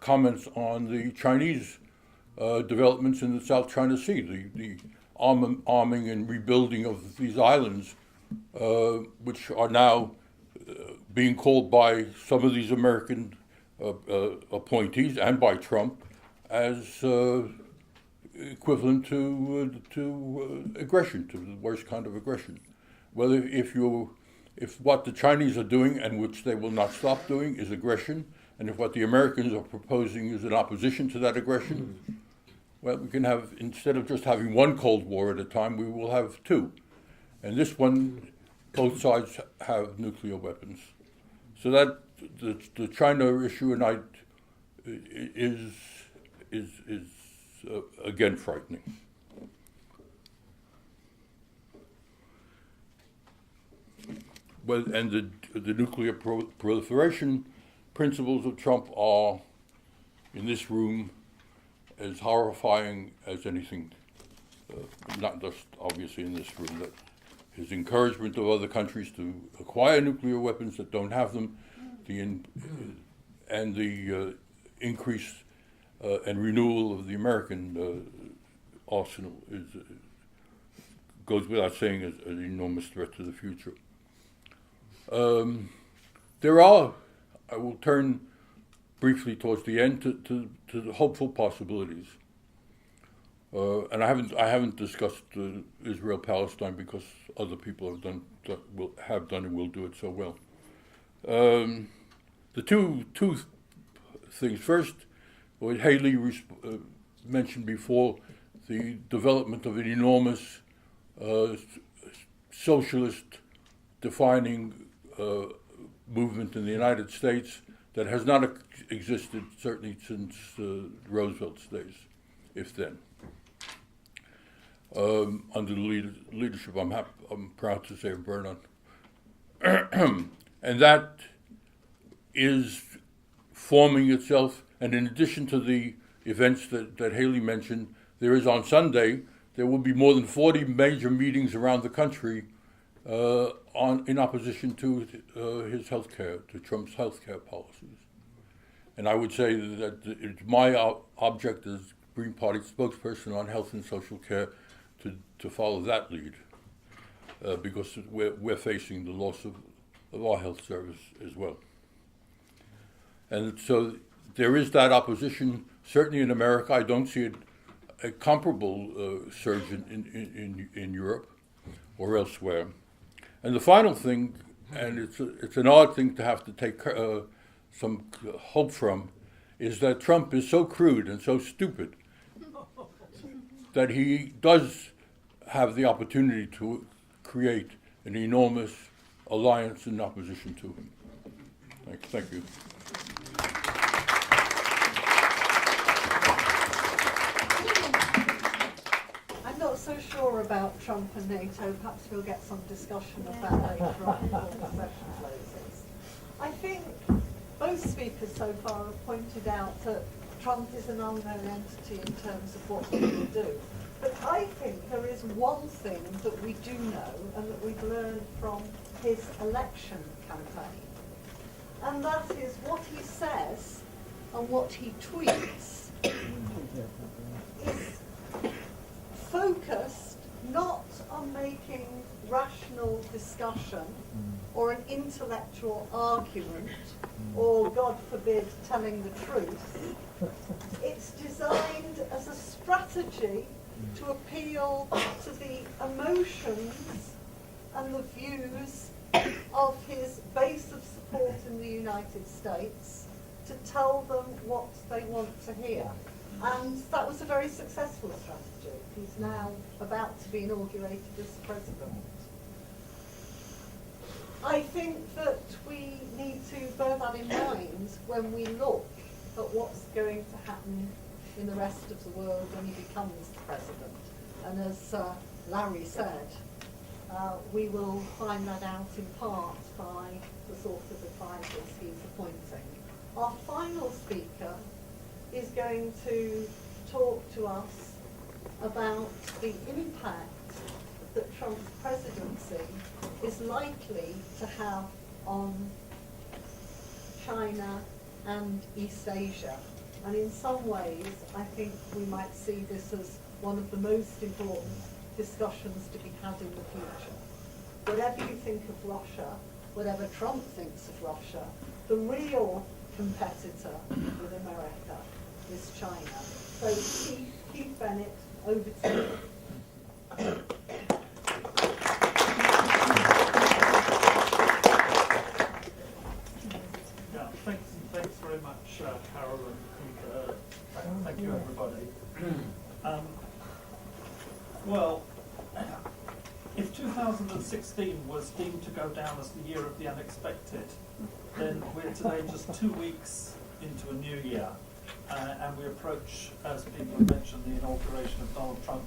comments on the Chinese developments in the South China Sea, the arming and rebuilding of these islands, which are now being called by some of these American appointees and by Trump as equivalent to aggression, to the worst kind of aggression. Well, if what the Chinese are doing, and which they will not stop doing, is aggression, and if what the Americans are proposing is in opposition to that aggression, well, we can have, instead of just having one Cold War at a time, we will have two. And this one, both sides have nuclear weapons. So that the China issue is again frightening. Well, and the nuclear proliferation principles of Trump are, in this room, as horrifying as anything, not just obviously in this room, that his encouragement of other countries to acquire nuclear weapons that don't have them, and the increase and renewal of the American arsenal goes without saying as an enormous threat to the future. There are, I will turn briefly towards the end to the hopeful possibilities. And I haven't discussed Israel-Palestine because other people have done and will do it so well. The two things. First, what Haley mentioned before, the development of an enormous socialist defining movement in the United States that has not existed certainly since Roosevelt's days, if then. Under the leadership, I'm proud to say, of Bernard. And that is forming itself, and in addition to the events that Haley mentioned, there is on Sunday, there will be more than 40 major meetings around the country in opposition to his healthcare, to Trump's healthcare policies. And I would say that it's my object as Green Party spokesperson on health and social care to follow that lead, because we're facing the loss of our health service as well. And so there is that opposition, certainly in America. I don't see a comparable surge in Europe or elsewhere. And the final thing, and it's an odd thing to have to take some hope from, is that Trump is so crude and so stupid that he does have the opportunity to create an enormous alliance in opposition to him. Thank you. I'm not so sure about Trump and NATO. Perhaps we'll get some discussion of that later on before the session closes. I think both speakers so far have pointed out that Trump is an unknown entity in terms of what he will do. But I think there is one thing that we do know and that we've learned from his election campaign. And that is what he says and what he tweets is focused not on making rational discussion or an intellectual argument or, God forbid, telling the truth. It's designed as a strategy to appeal to the emotions and the views of his base of support in the United States, to tell them what they want to hear. And that was a very successful strategy. He's now about to be inaugurated as president. I think that we need to bear that in mind when we look at what's going to happen in the rest of the world when he becomes the president. And as Larry said, we will find that out in part by the sort of advisors he's appointing. Our final speaker is going to talk to us about the impact that Trump's presidency policy is likely to have on China and East Asia. And in some ways, I think we might see this as one of the most important discussions to be had in the future. Whatever you think of Russia, whatever Trump thinks of Russia, the real competitor with America is China. So Keith Bennett, over to you. Yeah, thanks very much, Carol, and thank you, everybody. Well, if 2016 was deemed to go down as the year of the unexpected, then we're today just 2 weeks into a new year, and we approach, as people have mentioned, the inauguration of Donald Trump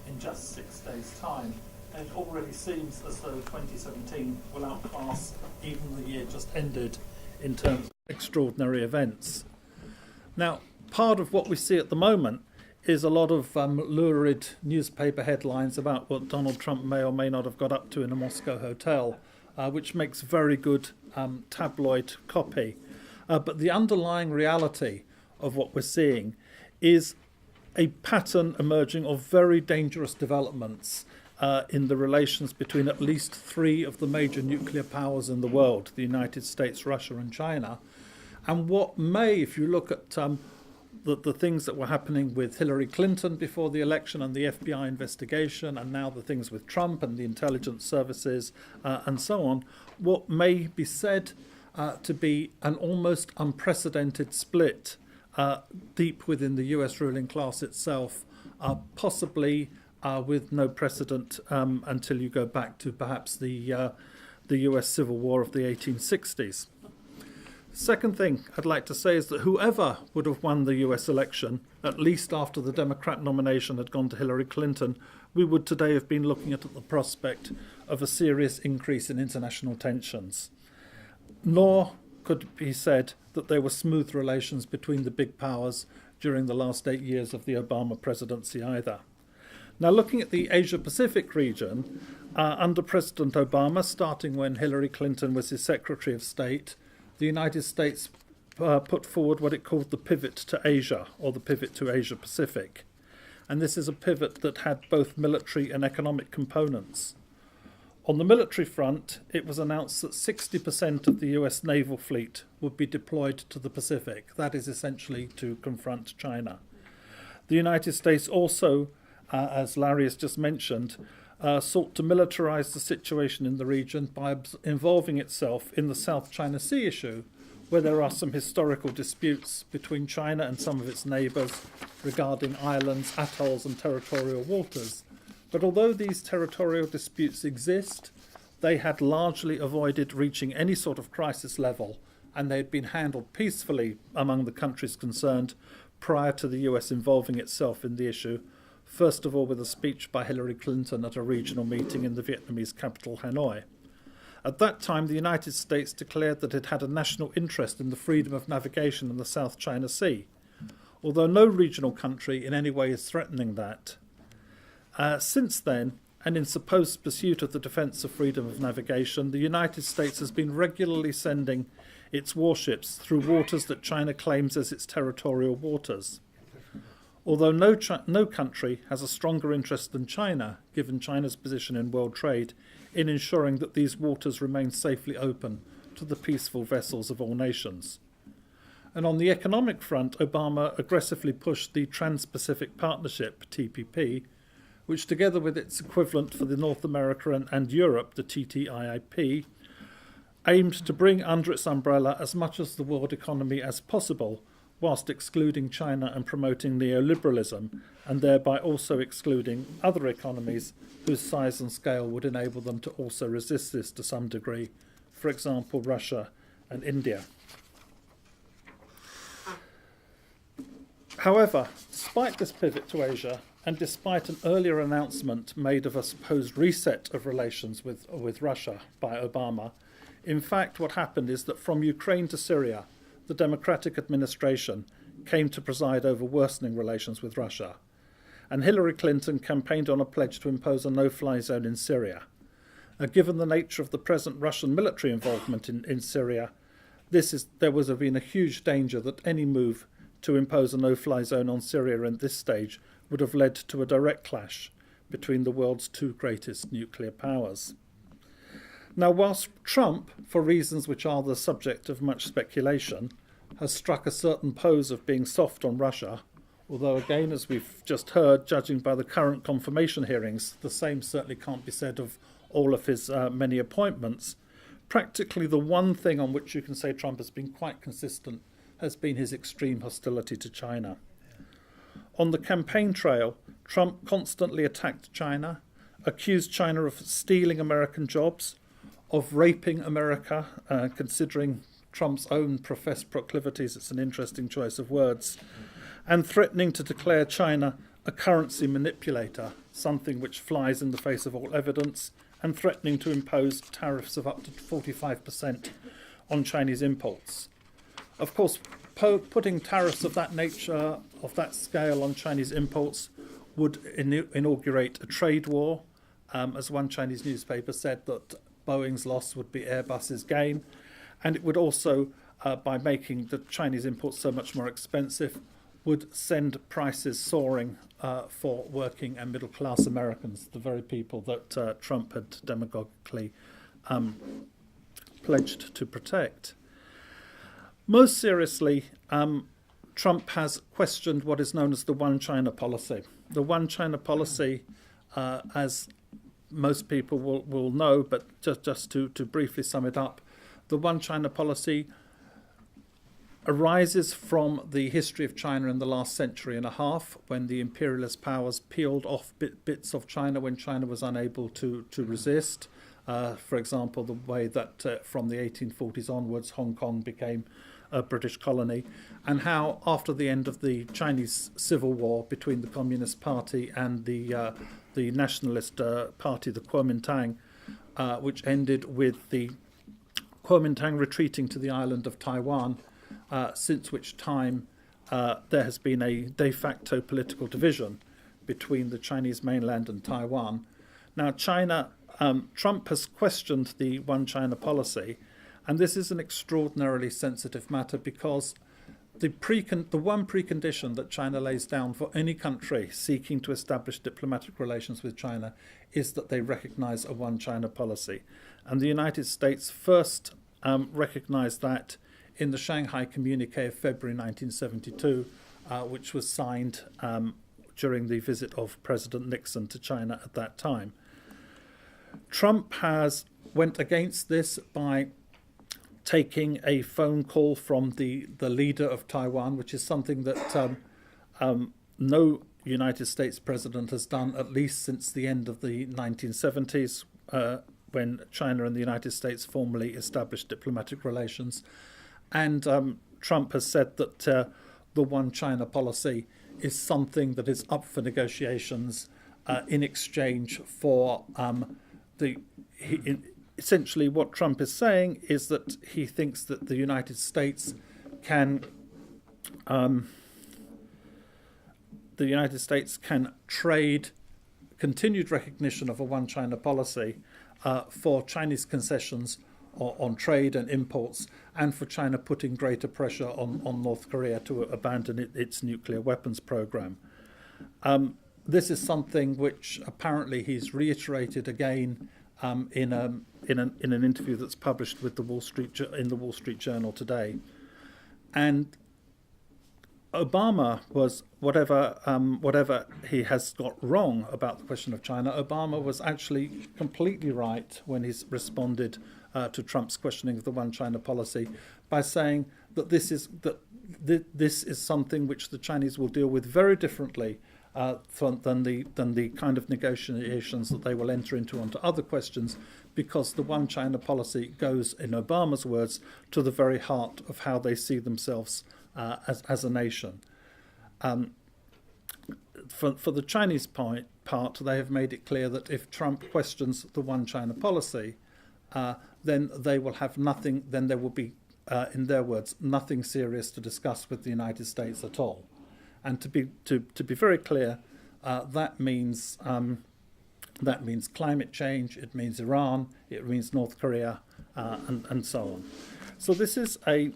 in just 6 days' time. And it already seems as though 2017 will outclass even the year just ended in terms of extraordinary events. Now, part of what we see at the moment is a lot of lurid newspaper headlines about what Donald Trump may or may not have got up to in a Moscow hotel, which makes very good tabloid copy. But the underlying reality of what we're seeing is a pattern emerging of very dangerous developments in the relations between at least three of the major nuclear powers in the world, the United States, Russia and China. And what may, if you look at the things that were happening with Hillary Clinton before the election and the FBI investigation, and now the things with Trump and the intelligence services and so on, what may be said to be an almost unprecedented split deep within the US ruling class itself, possibly with no precedent until you go back to perhaps the US Civil War of the 1860s. Second thing I'd like to say is that whoever would have won the US election, at least after the Democrat nomination had gone to Hillary Clinton, we would today have been looking at the prospect of a serious increase in international tensions. Nor could it be said that there were smooth relations between the big powers during the last 8 years of the Obama presidency either. Now, looking at the Asia-Pacific region, under President Obama, starting when Hillary Clinton was his Secretary of State, the United States put forward what it called the pivot to Asia, or the pivot to Asia-Pacific. And this is a pivot that had both military and economic components. On the military front, it was announced that 60% of the US naval fleet would be deployed to the Pacific. That is essentially to confront China. The United States also, as Larry has just mentioned, sought to militarize the situation in the region by involving itself in the South China Sea issue, where there are some historical disputes between China and some of its neighbours regarding islands, atolls and territorial waters. But although these territorial disputes exist, they had largely avoided reaching any sort of crisis level, and they had been handled peacefully among the countries concerned prior to the US involving itself in the issue, first of all with a speech by Hillary Clinton at a regional meeting in the Vietnamese capital, Hanoi. At that time, the United States declared that it had a national interest in the freedom of navigation in the South China Sea, although no regional country in any way is threatening that. Since then, and in supposed pursuit of the defence of freedom of navigation, the United States has been regularly sending its warships through waters that China claims as its territorial waters. Although no country has a stronger interest than China, given China's position in world trade, in ensuring that these waters remain safely open to the peaceful vessels of all nations. And on the economic front, Obama aggressively pushed the Trans-Pacific Partnership, TPP, which together with its equivalent for the North America and Europe, the TTIP, aimed to bring under its umbrella as much of the world economy as possible, whilst excluding China and promoting neoliberalism, and thereby also excluding other economies whose size and scale would enable them to also resist this to some degree, for example, Russia and India. However, despite this pivot to Asia, and despite an earlier announcement made of a supposed reset of relations with Russia by Obama, in fact what happened is that from Ukraine to Syria, the Democratic administration came to preside over worsening relations with Russia. And Hillary Clinton campaigned on a pledge to impose a no-fly zone in Syria. Given the nature of the present Russian military involvement in Syria, there was been a huge danger that any move to impose a no-fly zone on Syria at this stage would have led to a direct clash between the world's two greatest nuclear powers. Now, whilst Trump, for reasons which are the subject of much speculation, has struck a certain pose of being soft on Russia, although again, as we've just heard, judging by the current confirmation hearings, the same certainly can't be said of all of his many appointments, practically the one thing on which you can say Trump has been quite consistent has been his extreme hostility to China. On the campaign trail, Trump constantly attacked China, accused China of stealing American jobs, of raping America, considering Trump's own professed proclivities, it's an interesting choice of words, and threatening to declare China a currency manipulator, something which flies in the face of all evidence, and threatening to impose tariffs of up to 45% on Chinese imports. Of course, putting tariffs of that nature, of that scale on Chinese imports would inaugurate a trade war. As one Chinese newspaper said, that Boeing's loss would be Airbus's gain. And it would also, by making the Chinese imports so much more expensive, would send prices soaring for working and middle-class Americans, the very people that Trump had demagogically pledged to protect. Most seriously, Trump has questioned what is known as the One China policy. The One China policy, as most people will know, but just to briefly sum it up, the One China policy arises from the history of China in the last century and a half, when the imperialist powers peeled off bits of China when China was unable to resist. For example, the way that from the 1840s onwards, Hong Kong became a British colony, and how after the end of the Chinese Civil War between the Communist Party and the Nationalist Party, the Kuomintang, which ended with the Kuomintang retreating to the island of Taiwan, since which time there has been a de facto political division between the Chinese mainland and Taiwan. Now, Trump has questioned the One China policy, and this is an extraordinarily sensitive matter because the one precondition that China lays down for any country seeking to establish diplomatic relations with China is that they recognize a One China policy. And the United States first recognized that in the Shanghai Communique of February 1972, which was signed during the visit of President Nixon to China at that time. Trump went against this by taking a phone call from the leader of Taiwan, which is something that no United States president has done, at least since the end of the 1970s, when China and the United States formally established diplomatic relations. And Trump has said that the One China policy is something that is up for negotiations in exchange for essentially what Trump is saying is that he thinks that the United States can trade continued recognition of a One China policy for Chinese concessions on trade and imports, and for China putting greater pressure on North Korea to abandon its nuclear weapons program. This is something which apparently he's reiterated again in an interview that's published with the Wall Street Journal today. And Obama was, whatever he has got wrong about the question of China, Obama was actually completely right when he's responded to Trump's questioning of the One China policy by saying that this is something which the Chinese will deal with very differently than the kind of negotiations that they will enter into onto other questions, because the One China policy goes, in Obama's words, to the very heart of how they see themselves as a nation. For the Chinese part, they have made it clear that if Trump questions the One China policy, then they will have nothing. Then there will be, in their words, nothing serious to discuss with the United States at all. And to be very clear, that means That means climate change, it means Iran, it means North Korea, and so on. So this is a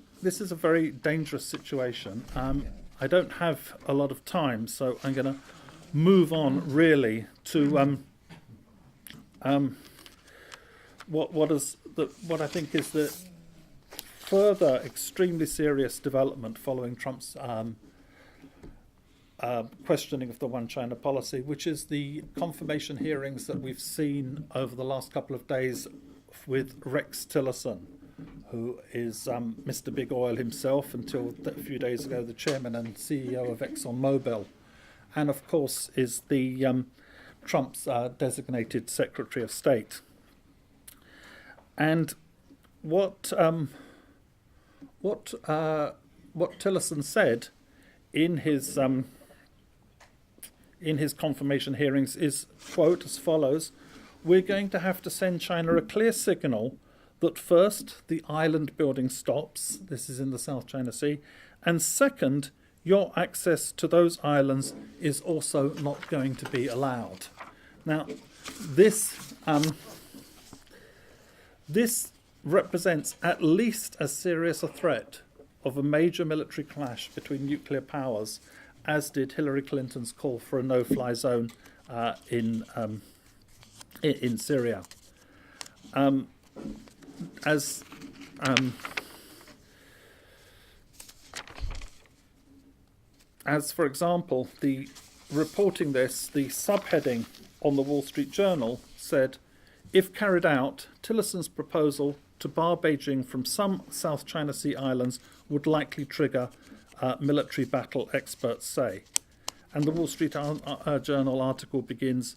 very dangerous situation. I don't have a lot of time, so I'm going to move on really to what I think is the further extremely serious development following Trump's questioning of the One China policy, which is the confirmation hearings that we've seen over the last couple of days with Rex Tillerson, who is Mr. Big Oil himself until a few days ago, the chairman and CEO of ExxonMobil, and of course is the Trump's designated Secretary of State. And what Tillerson said in his confirmation hearings is, quote, as follows: "We're going to have to send China a clear signal that first, the island building stops," this is in the South China Sea, "and second, your access to those islands is also not going to be allowed." Now, this represents at least as serious a threat of a major military clash between nuclear powers as did Hillary Clinton's call for a no-fly zone in Syria. As for example, the reporting this, the subheading on the Wall Street Journal said, "If carried out, Tillerson's proposal to bar Beijing from some South China Sea islands would likely trigger military battle, experts say." And the Wall Street Journal article begins,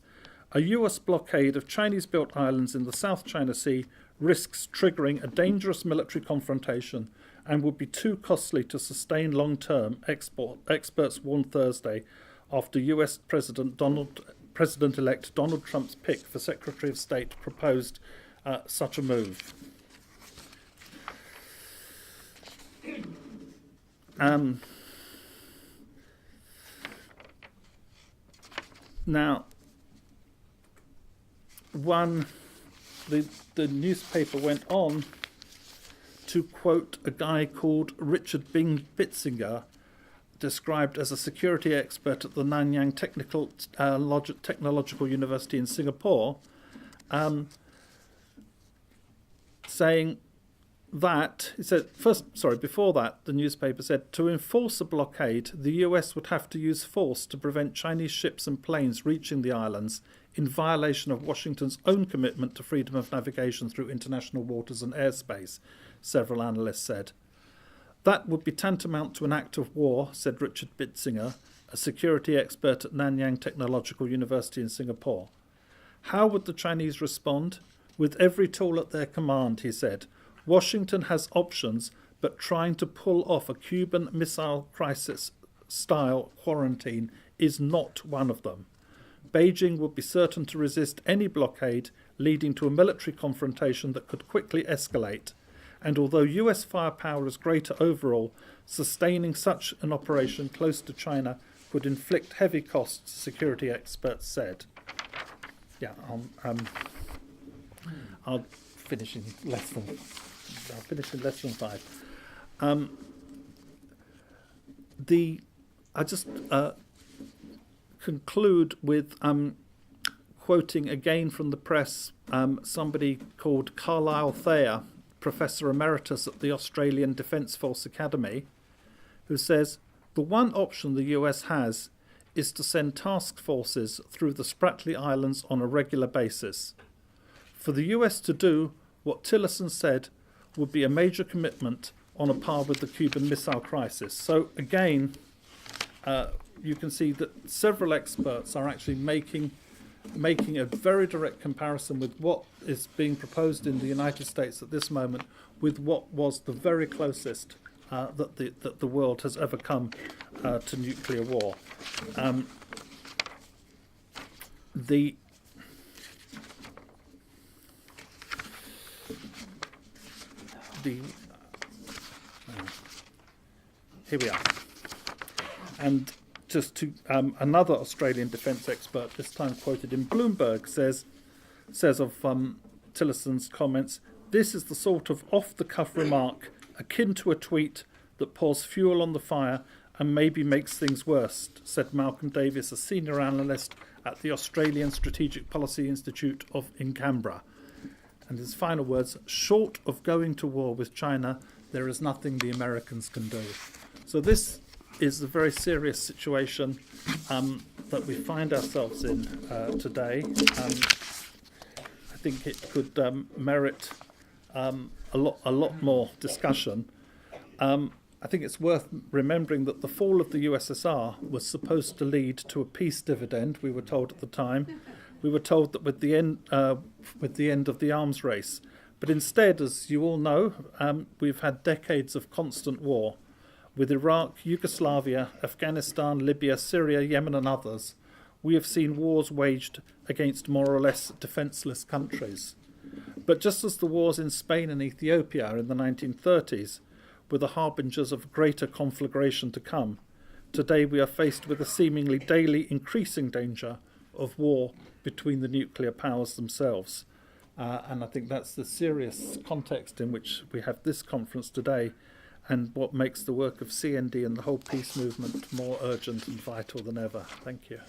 "A US blockade of Chinese-built islands in the South China Sea risks triggering a dangerous military confrontation and would be too costly to sustain long-term," experts warned Thursday after US President-elect Donald Trump's pick for Secretary of State proposed such a move. Now, the newspaper went on to quote a guy called Richard Bitzinger, described as a security expert at the Nanyang Technological University in Singapore, saying that, before that, the newspaper said, to enforce a blockade, the US would have to use force to prevent Chinese ships and planes reaching the islands in violation of Washington's own commitment to freedom of navigation through international waters and airspace, several analysts said. That would be tantamount to an act of war, said Richard Bitzinger, a security expert at Nanyang Technological University in Singapore. How would the Chinese respond? With every tool at their command, he said. Washington has options, but trying to pull off a Cuban Missile Crisis-style quarantine is not one of them. Beijing would be certain to resist any blockade, leading to a military confrontation that could quickly escalate. And although US firepower is greater overall, sustaining such an operation close to China would inflict heavy costs, security experts said. Yeah, I'll finish in less than 5. I just conclude with quoting again from the press somebody called Carlisle Thayer, Professor Emeritus at the Australian Defence Force Academy, who says, "The one option the US has is to send task forces through the Spratly Islands on a regular basis. For the US to do what Tillerson said would be a major commitment on a par with the Cuban Missile Crisis." So again, you can see that several experts are actually making a very direct comparison with what is being proposed in the United States at this moment with what was the very closest that the world has ever come to nuclear war. Here we are. And another Australian defence expert, this time quoted in Bloomberg, says of Tillerson's comments, "This is the sort of off-the-cuff remark akin to a tweet that pours fuel on the fire and maybe makes things worse," said Malcolm Davis, a senior analyst at the Australian Strategic Policy Institute in Canberra. And his final words, "Short of going to war with China, there is nothing the Americans can do." So this is a very serious situation that we find ourselves in today. I think it could merit a lot more discussion. I think it's worth remembering that the fall of the USSR was supposed to lead to a peace dividend, we were told at the time. We were told that with the end of the arms race. But instead, as you all know, we've had decades of constant war. With Iraq, Yugoslavia, Afghanistan, Libya, Syria, Yemen and others, we have seen wars waged against more or less defenceless countries. But just as the wars in Spain and Ethiopia in the 1930s were the harbingers of greater conflagration to come, today we are faced with a seemingly daily increasing danger of war between the nuclear powers themselves. And I think that's the serious context in which we have this conference today, and what makes the work of CND and the whole peace movement more urgent and vital than ever. Thank you.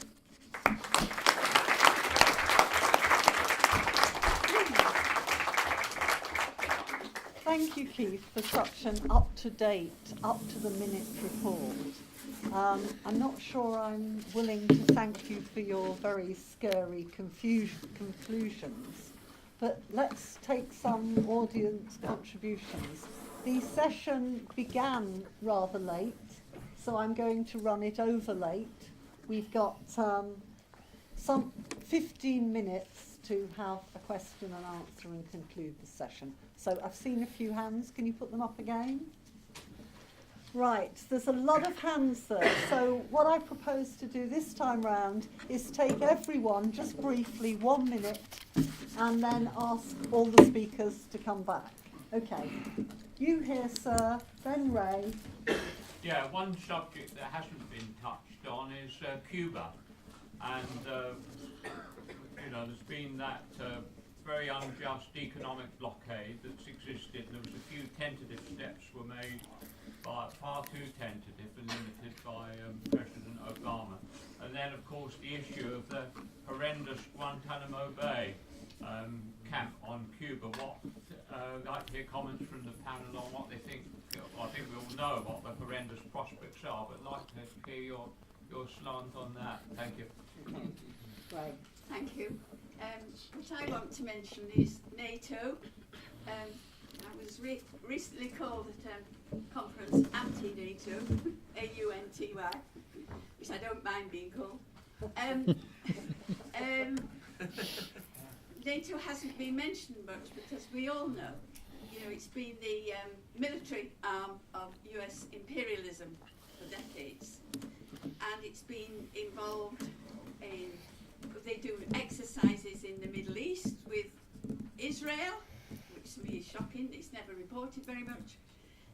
Thank you, Keith, for such an up-to-date, up-to-the-minute report. I'm not sure I'm willing to thank you for your very scary conclusions, but let's take some audience contributions. The session began rather late, so I'm going to run it over late. We've got some 15 minutes to have a question and answer and conclude the session. So I've seen a few hands. Can you put them up again? Right, there's a lot of hands there. So what I propose to do this time round is take everyone, just briefly, 1 minute, and then ask all the speakers to come back. Okay. You here, sir, then Ray. Yeah, one subject that hasn't been touched on is Cuba. And, there's been that very unjust economic blockade that's existed. There was a few tentative steps were made, but far too tentative and limited by President Obama. And then, of course, the issue of the horrendous Guantanamo Bay camp on Cuba. I'd like to hear comments from the panel on what they think. I think we all know what the horrendous prospects are, but I'd like to hear your slant on that. Thank you. Right. Thank you. What I want to mention is NATO. I was recently called at a conference anti-NATO, A-U-N-T-Y, which I don't mind being called. NATO hasn't been mentioned much because we all know, it's been the military arm of US imperialism for decades, and it's been involved in, they do exercises in the Middle East with Israel, which to me is shocking. It's never reported very much.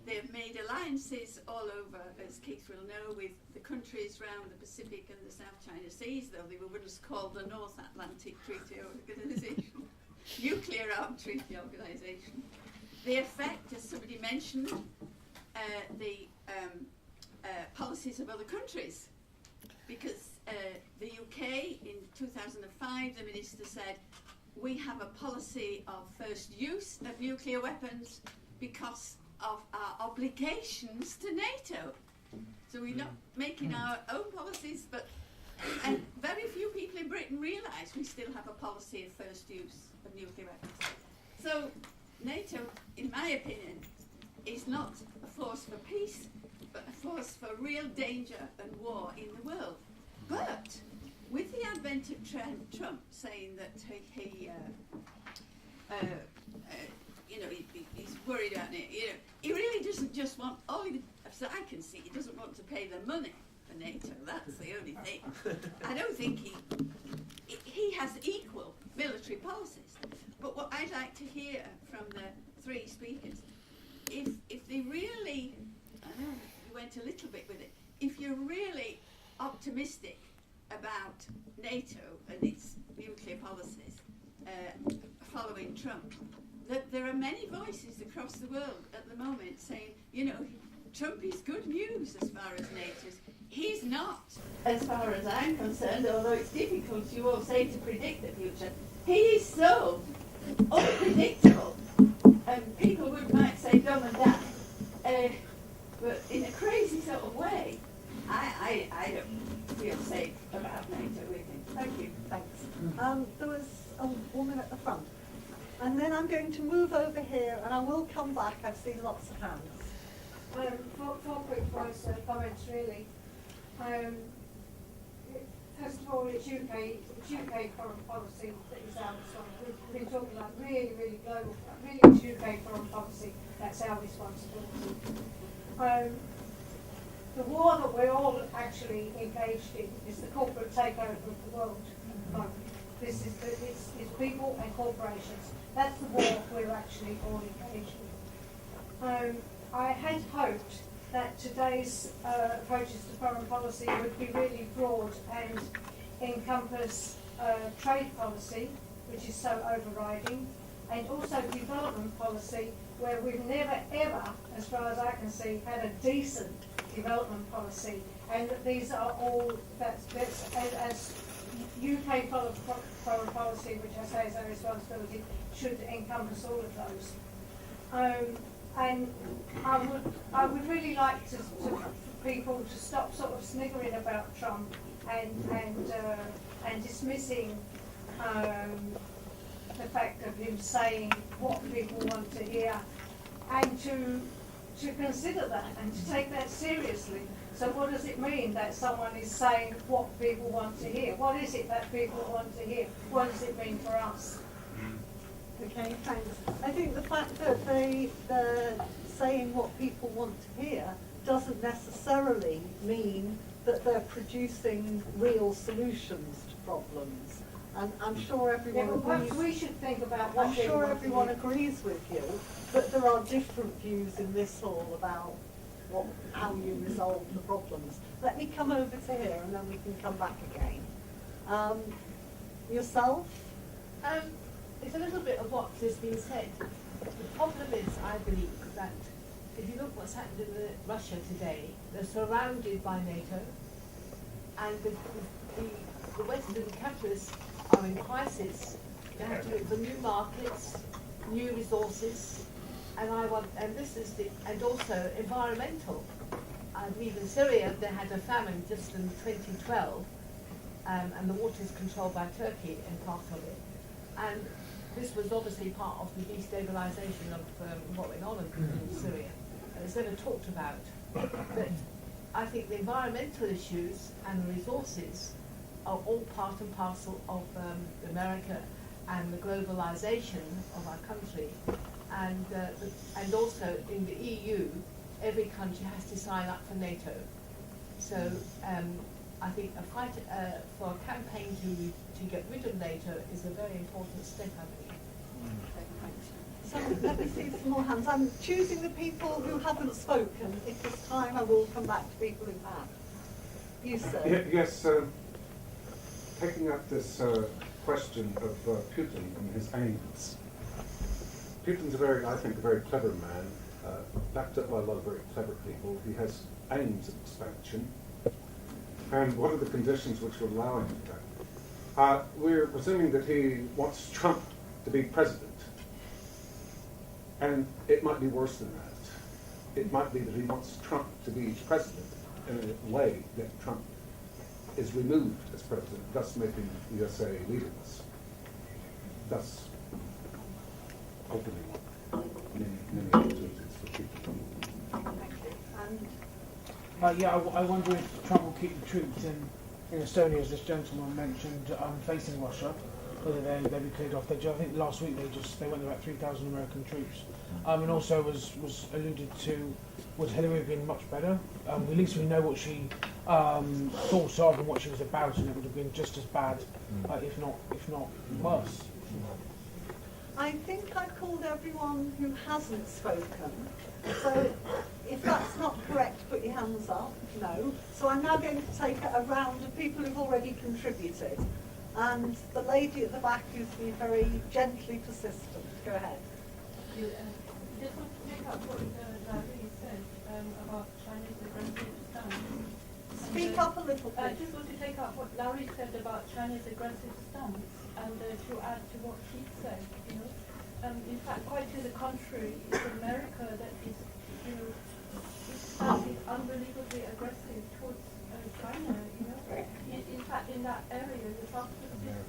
They've made alliances all over, as Keith will know, with the countries around the Pacific and the South China Seas, though they were once called the North Atlantic Treaty Organization, Nuclear Armed Treaty Organization. They affect, as somebody mentioned, the policies of other countries. Because the UK in 2005, the minister said, we have a policy of first use of nuclear weapons because of our obligations to NATO. So we're not making our own policies, but and very few people in Britain realise we still have a policy of first use of nuclear weapons. So NATO, in my opinion, is not a force for peace, but a force for real danger and war in the world. But with the advent of Trump saying that he's worried about it, he really doesn't just want, so I can see, he doesn't want to pay the money for NATO. That's the only thing. I don't think he has equal military policies. But what I'd like to hear from the three speakers, if they really, I know you went a little bit with it, if you really optimistic about NATO and its nuclear policies following Trump, that there are many voices across the world at the moment saying, you know, Trump is good news as far as NATO's. He's not, as far as I'm concerned, although it's difficult, you all say, to predict the future. He is so unpredictable, and people might say dumb and daft, but in a crazy sort of way. I don't feel safe about NATO with him. Thank you. Thanks. There was a woman at the front. And then I'm going to move over here, and I will come back. I've seen lots of hands. Four quick points, comments really. First of all, it's UK foreign policy that is our responsibility. We've been talking about really global, really it's UK foreign policy, that's our responsibility. The war that we're all actually engaged in is the corporate takeover of the world at the moment. This is it's people and corporations. That's the war we're actually all engaged in. I had hoped that today's approaches to foreign policy would be really broad and encompass trade policy, which is so overriding, and also development policy, where we've never ever, as far as I can see, had a decent development policy, and that these are all, that's as UK foreign policy, which I say is our responsibility, should encompass all of those. And I would really like for people to stop sort of sniggering about Trump and dismissing the fact of him saying what people want to hear, and to consider that and to take that seriously. So what does it mean that someone is saying what people want to hear? What is it that people want to hear? What does it mean for us? Okay, thanks. I think the fact that they're saying what people want to hear doesn't necessarily mean that they're producing real solutions to problems. And I'm sure everyone agrees. We should think about what I'm sure everyone agrees with you, but there are different views in this hall about how you resolve the problems. Let me come over to here and then we can come back again. Yourself? It's a little bit of what has been said. The problem is, I believe, that if you look what's happened in Russia today, they're surrounded by NATO, and the Western capitalists are in crisis. They have to look for new markets, new resources, and this is and also environmental. I believe in Syria they had a famine just in 2012, and the water is controlled by Turkey in part of it, and this was obviously part of the destabilisation of what went on in Syria. It's never talked about, but I think the environmental issues and the resources are all part and parcel of America and the globalisation of our country, and also in the EU, every country has to sign up for NATO. So I think a fight for a campaign to get rid of NATO is a very important step, I believe. So let me see some more hands. I'm choosing the people who haven't spoken. If there's time, I will come back to people who have. You, sir. Yes, taking up this question of Putin and his aims. Putin's I think, a very clever man, backed up by a lot of very clever people. He has aims at expansion. And what are the conditions which will allow him to do that? We're presuming that he wants Trump to be president. And it might be worse than that. It might be that he wants Trump to be president in a way that Trump is removed as president, thus making the USA leaderless, thus opening many opportunities for people. Thank you. And I wonder if Trump will keep the troops in Estonia, as this gentleman mentioned, facing Russia, whether they'll be cleared off. I think last week they went about 3,000 American troops. And also was alluded to, would Hillary have been much better? At least we know what she thought of and what she was about, and it would have been just as bad, if not worse. I think I've called everyone who hasn't spoken. So If that's not correct, put your hands up. No. So I'm now going to take a round of people who've already contributed. And the lady at the back who's been very gently persistent. Go ahead. Just want to pick up what Larry said about China's aggressive stance. Speak up a little, I please. just want to take up what Larry said about China's aggressive stance and to add to what she said, you know. In fact, quite to the contrary, it's America that is, you know, is unbelievably aggressive towards China, you know. In fact, in that area, the South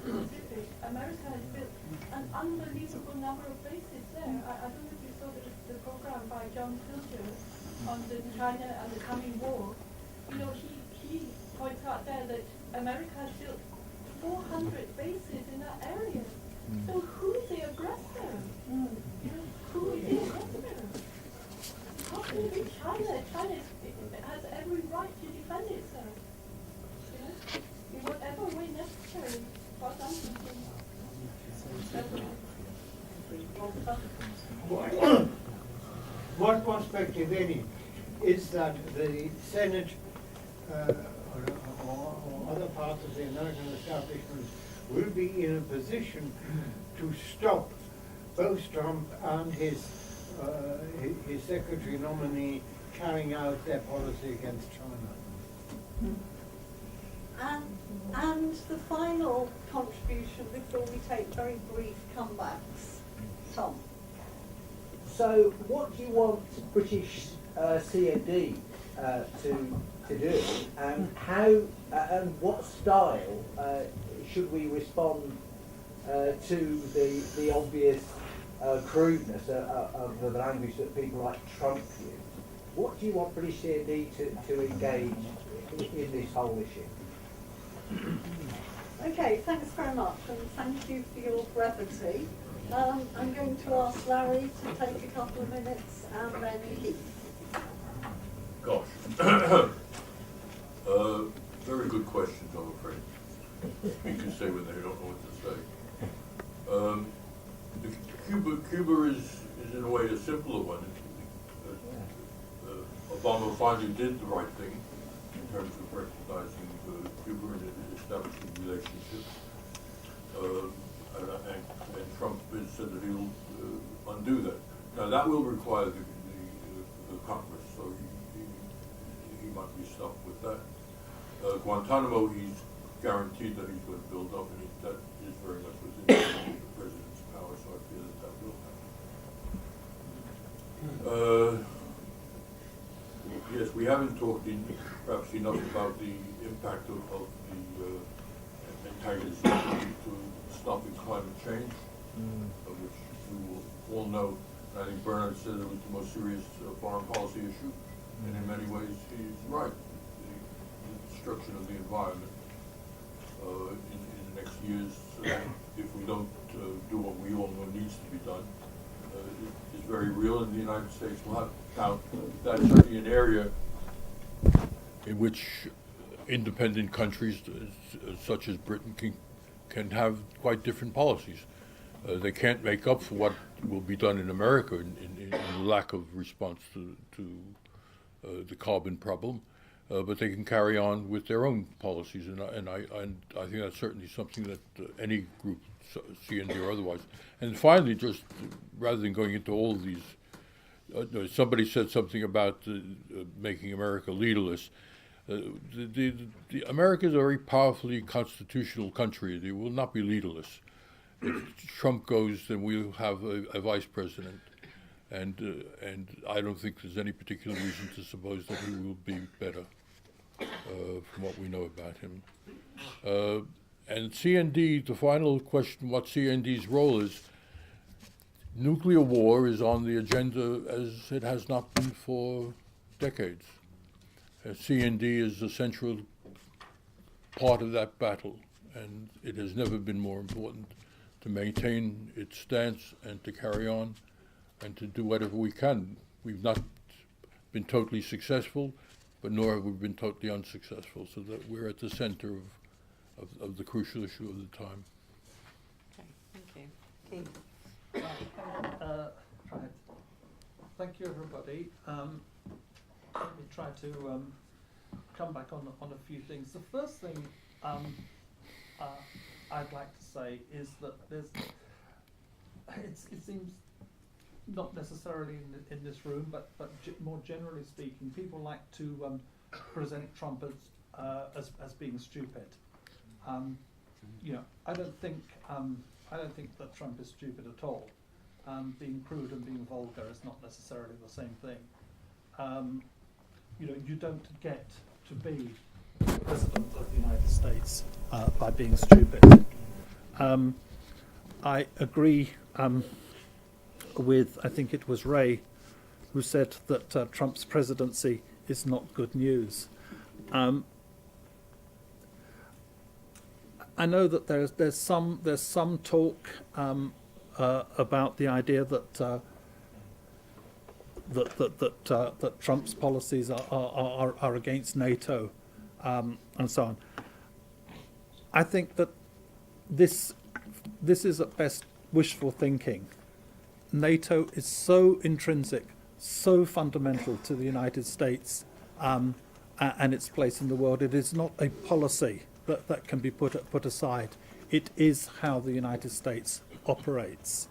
Pacific, America has built an unbelievable number of bases there. I don't know if you saw the program by John Pilger on the China and the coming war. You know, he points out there that America has built 400 bases in that area. So who's the aggressor? You know, who is the aggressor? How can it be China? China has every right to defend itself. You know, in whatever way necessary. For One prospect, if any, is that the Senate or other parts of the American establishment will be in a position to stop both Trump and his secretary nominee carrying out their policy against China. And the final contribution before we take very brief comebacks. Tom. So, what do you want British CND to do, and how and what style should we respond to the obvious crudeness of the language that people like Trump use? What do you want British CND to engage in this whole issue? Okay, thanks very much, and thank you for your brevity. I'm going to ask Larry to take a couple of minutes, and then Keith. Gosh. Very good questions, I'm afraid. Speakers say when they don't know what to say. Cuba is in a way a simpler one. Obama finally did the right thing in terms of recognizing Cuba and establishing relationships. And Trump has said that he'll undo that. Now that will require the Congress, so he might be stuck with that. Guantanamo, he's guaranteed that he's going to build up, and that is very much within the president's power, so I feel that will happen. Yes, we haven't talked perhaps enough about the impact of the antagonism to stopping climate change, which we will all know. And I think Bernard said it was the most serious foreign policy issue, and in many ways he's right. The destruction of the environment in the next years, if we don't do what we all know needs to be done, is very real, and the United States will have. Now, that's certainly an area in which independent countries such as Britain can have quite different policies. They can't make up for what will be done in America in lack of response to the carbon problem, but they can carry on with their own policies, and I think that's certainly something that any group, CND or otherwise. And finally, just rather than going into all of these, somebody said something about making America leaderless. America is a very powerfully constitutional country. They will not be leaderless. If Trump goes, then we'll have a vice president, and I don't think there's any particular reason to suppose that he will be better from what we know about him. And CND, the final question, what CND's role is. Nuclear war is on the agenda as it has not been for decades. CND is a central part of that battle, and it has never been more important to maintain its stance and to carry on and to do whatever we can. We've not been totally successful, but nor have we been totally unsuccessful, so that we're at the center of the crucial issue of the time. Okay, thank you. Keith. Right. Thank you, everybody. let me try to come back on a few things. The first thing I'd like to say is that it seems not necessarily in this room, but more generally speaking, people like to present Trump as being stupid. I don't think that Trump is stupid at all. Being crude and being vulgar is not necessarily the same thing. You don't get to be President of the United States by being stupid. I agree with, I think it was Ray, who said that Trump's presidency is not good news. I know that there's some talk about the idea that that Trump's policies are against NATO and so on. I think that this is at best wishful thinking. NATO is so intrinsic, so fundamental to the United States and its place in the world. It is not a policy that can be put aside. It is how the United States operates.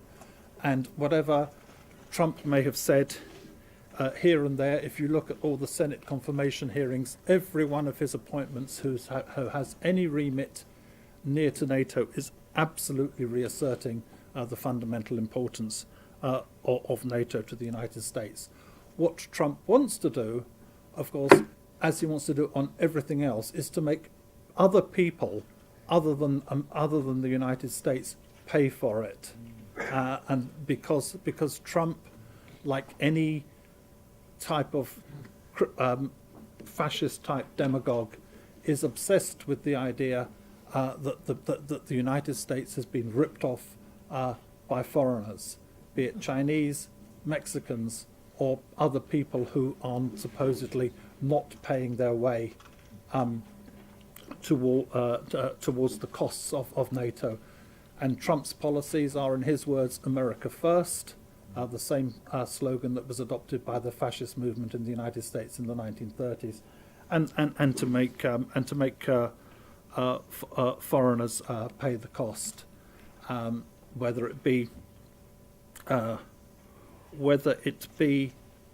And whatever Trump may have said here and there, if you look at all the Senate confirmation hearings, every one of his appointments who has any remit near to NATO is absolutely reasserting the fundamental importance of NATO to the United States. What Trump wants to do, of course, as he wants to do on everything else, is to make other people, other than the United States, pay for it. And because Trump, like any type of fascist type demagogue, is obsessed with the idea that the United States has been ripped off by foreigners, be it Chinese, Mexicans, or other people who are supposedly not paying their way towards the costs of NATO. And Trump's policies are, in his words, America first, the same slogan that was adopted by the fascist movement in the United States in the 1930s, and to make foreigners pay the cost, whether it be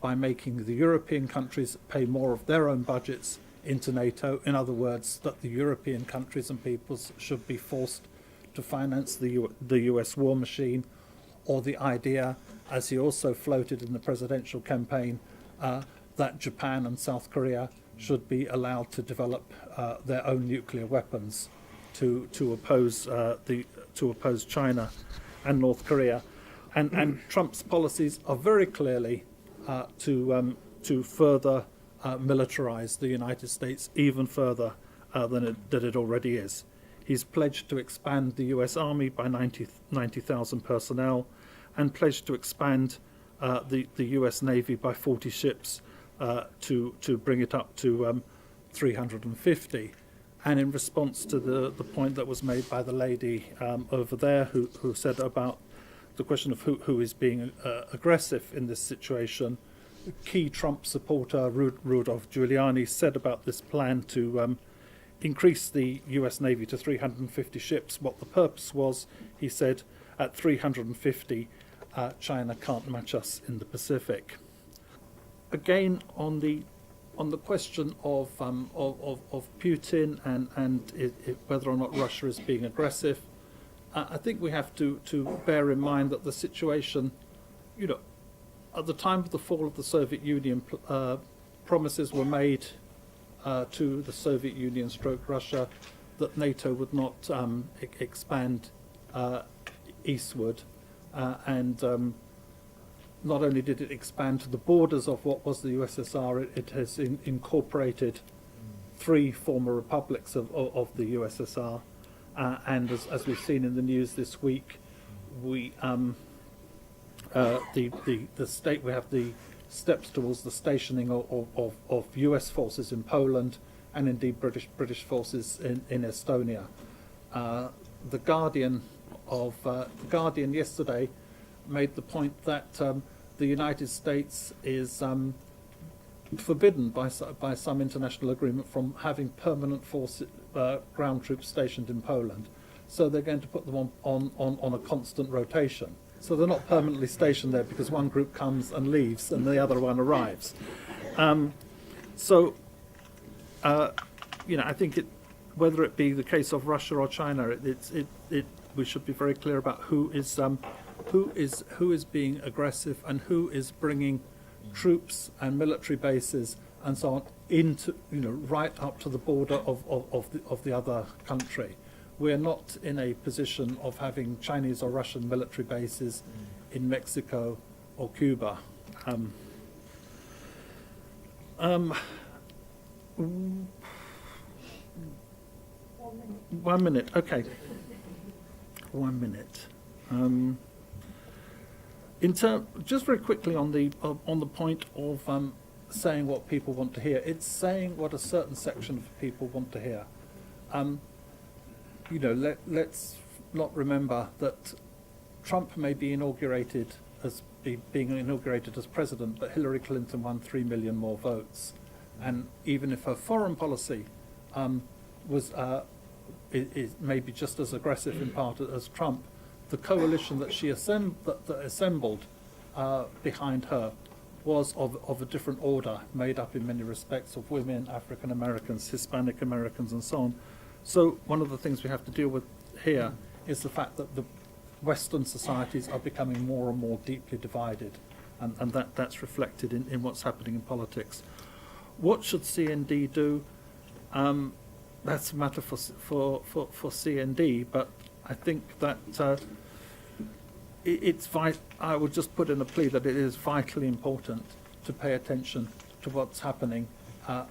by making the European countries pay more of their own budgets into NATO. In other words, that the European countries and peoples should be forced to finance the US war machine, or the idea, as he also floated in the presidential campaign, that Japan and South Korea should be allowed to develop their own nuclear weapons to oppose China and North Korea. And Trump's policies are very clearly to further militarize the United States even further than it already is. He's pledged to expand the US Army by 90,000 personnel, and pledged to expand the US Navy by 40 ships to bring it up to 350. And in response to the point that was made by the lady over there who said about the question of who is being aggressive in this situation, key Trump supporter Rudolph Giuliani said about this plan to increase the US Navy to 350 ships. What the purpose was, he said, at 350, China can't match us in the Pacific. Again, on the question of Putin and whether or not Russia is being aggressive, I think we have to bear in mind that the situation, at the time of the fall of the Soviet Union, promises were made to the Soviet Union / Russia that NATO would not expand eastward, and not only did it expand to the borders of what was the USSR, it has incorporated 3 former republics of the USSR, and as we've seen in the news this week, we have the steps towards the stationing of US forces in Poland, and indeed British forces in Estonia. The Guardian yesterday made the point that the United States is forbidden by some international agreement from having permanent ground troops stationed in Poland. So they're going to put them on a constant rotation. So they're not permanently stationed there because one group comes and leaves and the other one arrives. I think whether it be the case of Russia or China, we should be very clear about who is being aggressive and who is bringing troops and military bases and so on into, right up to the border of the other country. We're not in a position of having Chinese or Russian military bases in Mexico or Cuba. 1 minute, okay. 1 minute. Just very quickly on the point of saying what people want to hear. It's saying what a certain section of people want to hear. Let's not remember that Trump may be inaugurated as being inaugurated as president, but Hillary Clinton won 3 million more votes, and even if her foreign policy is maybe just as aggressive in part as Trump, the coalition that she assembled behind her was of a different order, made up in many respects of women, African Americans, Hispanic Americans, and so on. So one of the things we have to deal with here is the fact that the Western societies are becoming more and more deeply divided, and that's reflected in what's happening in politics. What should CND do? That's a matter for CND, but I think that I would just put in a plea that it is vitally important to pay attention to what's happening,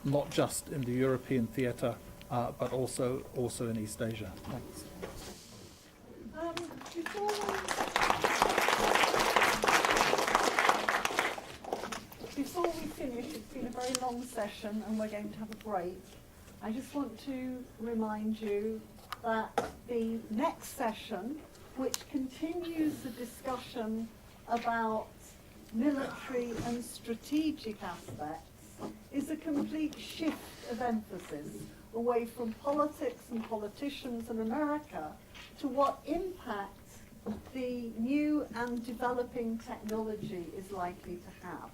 not just in the European theatre, but also in East Asia. Thanks. Before we finish, it's been a very long session and we're going to have a break. I just want to remind you that the next session, which continues the discussion about military and strategic aspects, is a complete shift of emphasis away from politics and politicians in America to what impact the new and developing technology is likely to have.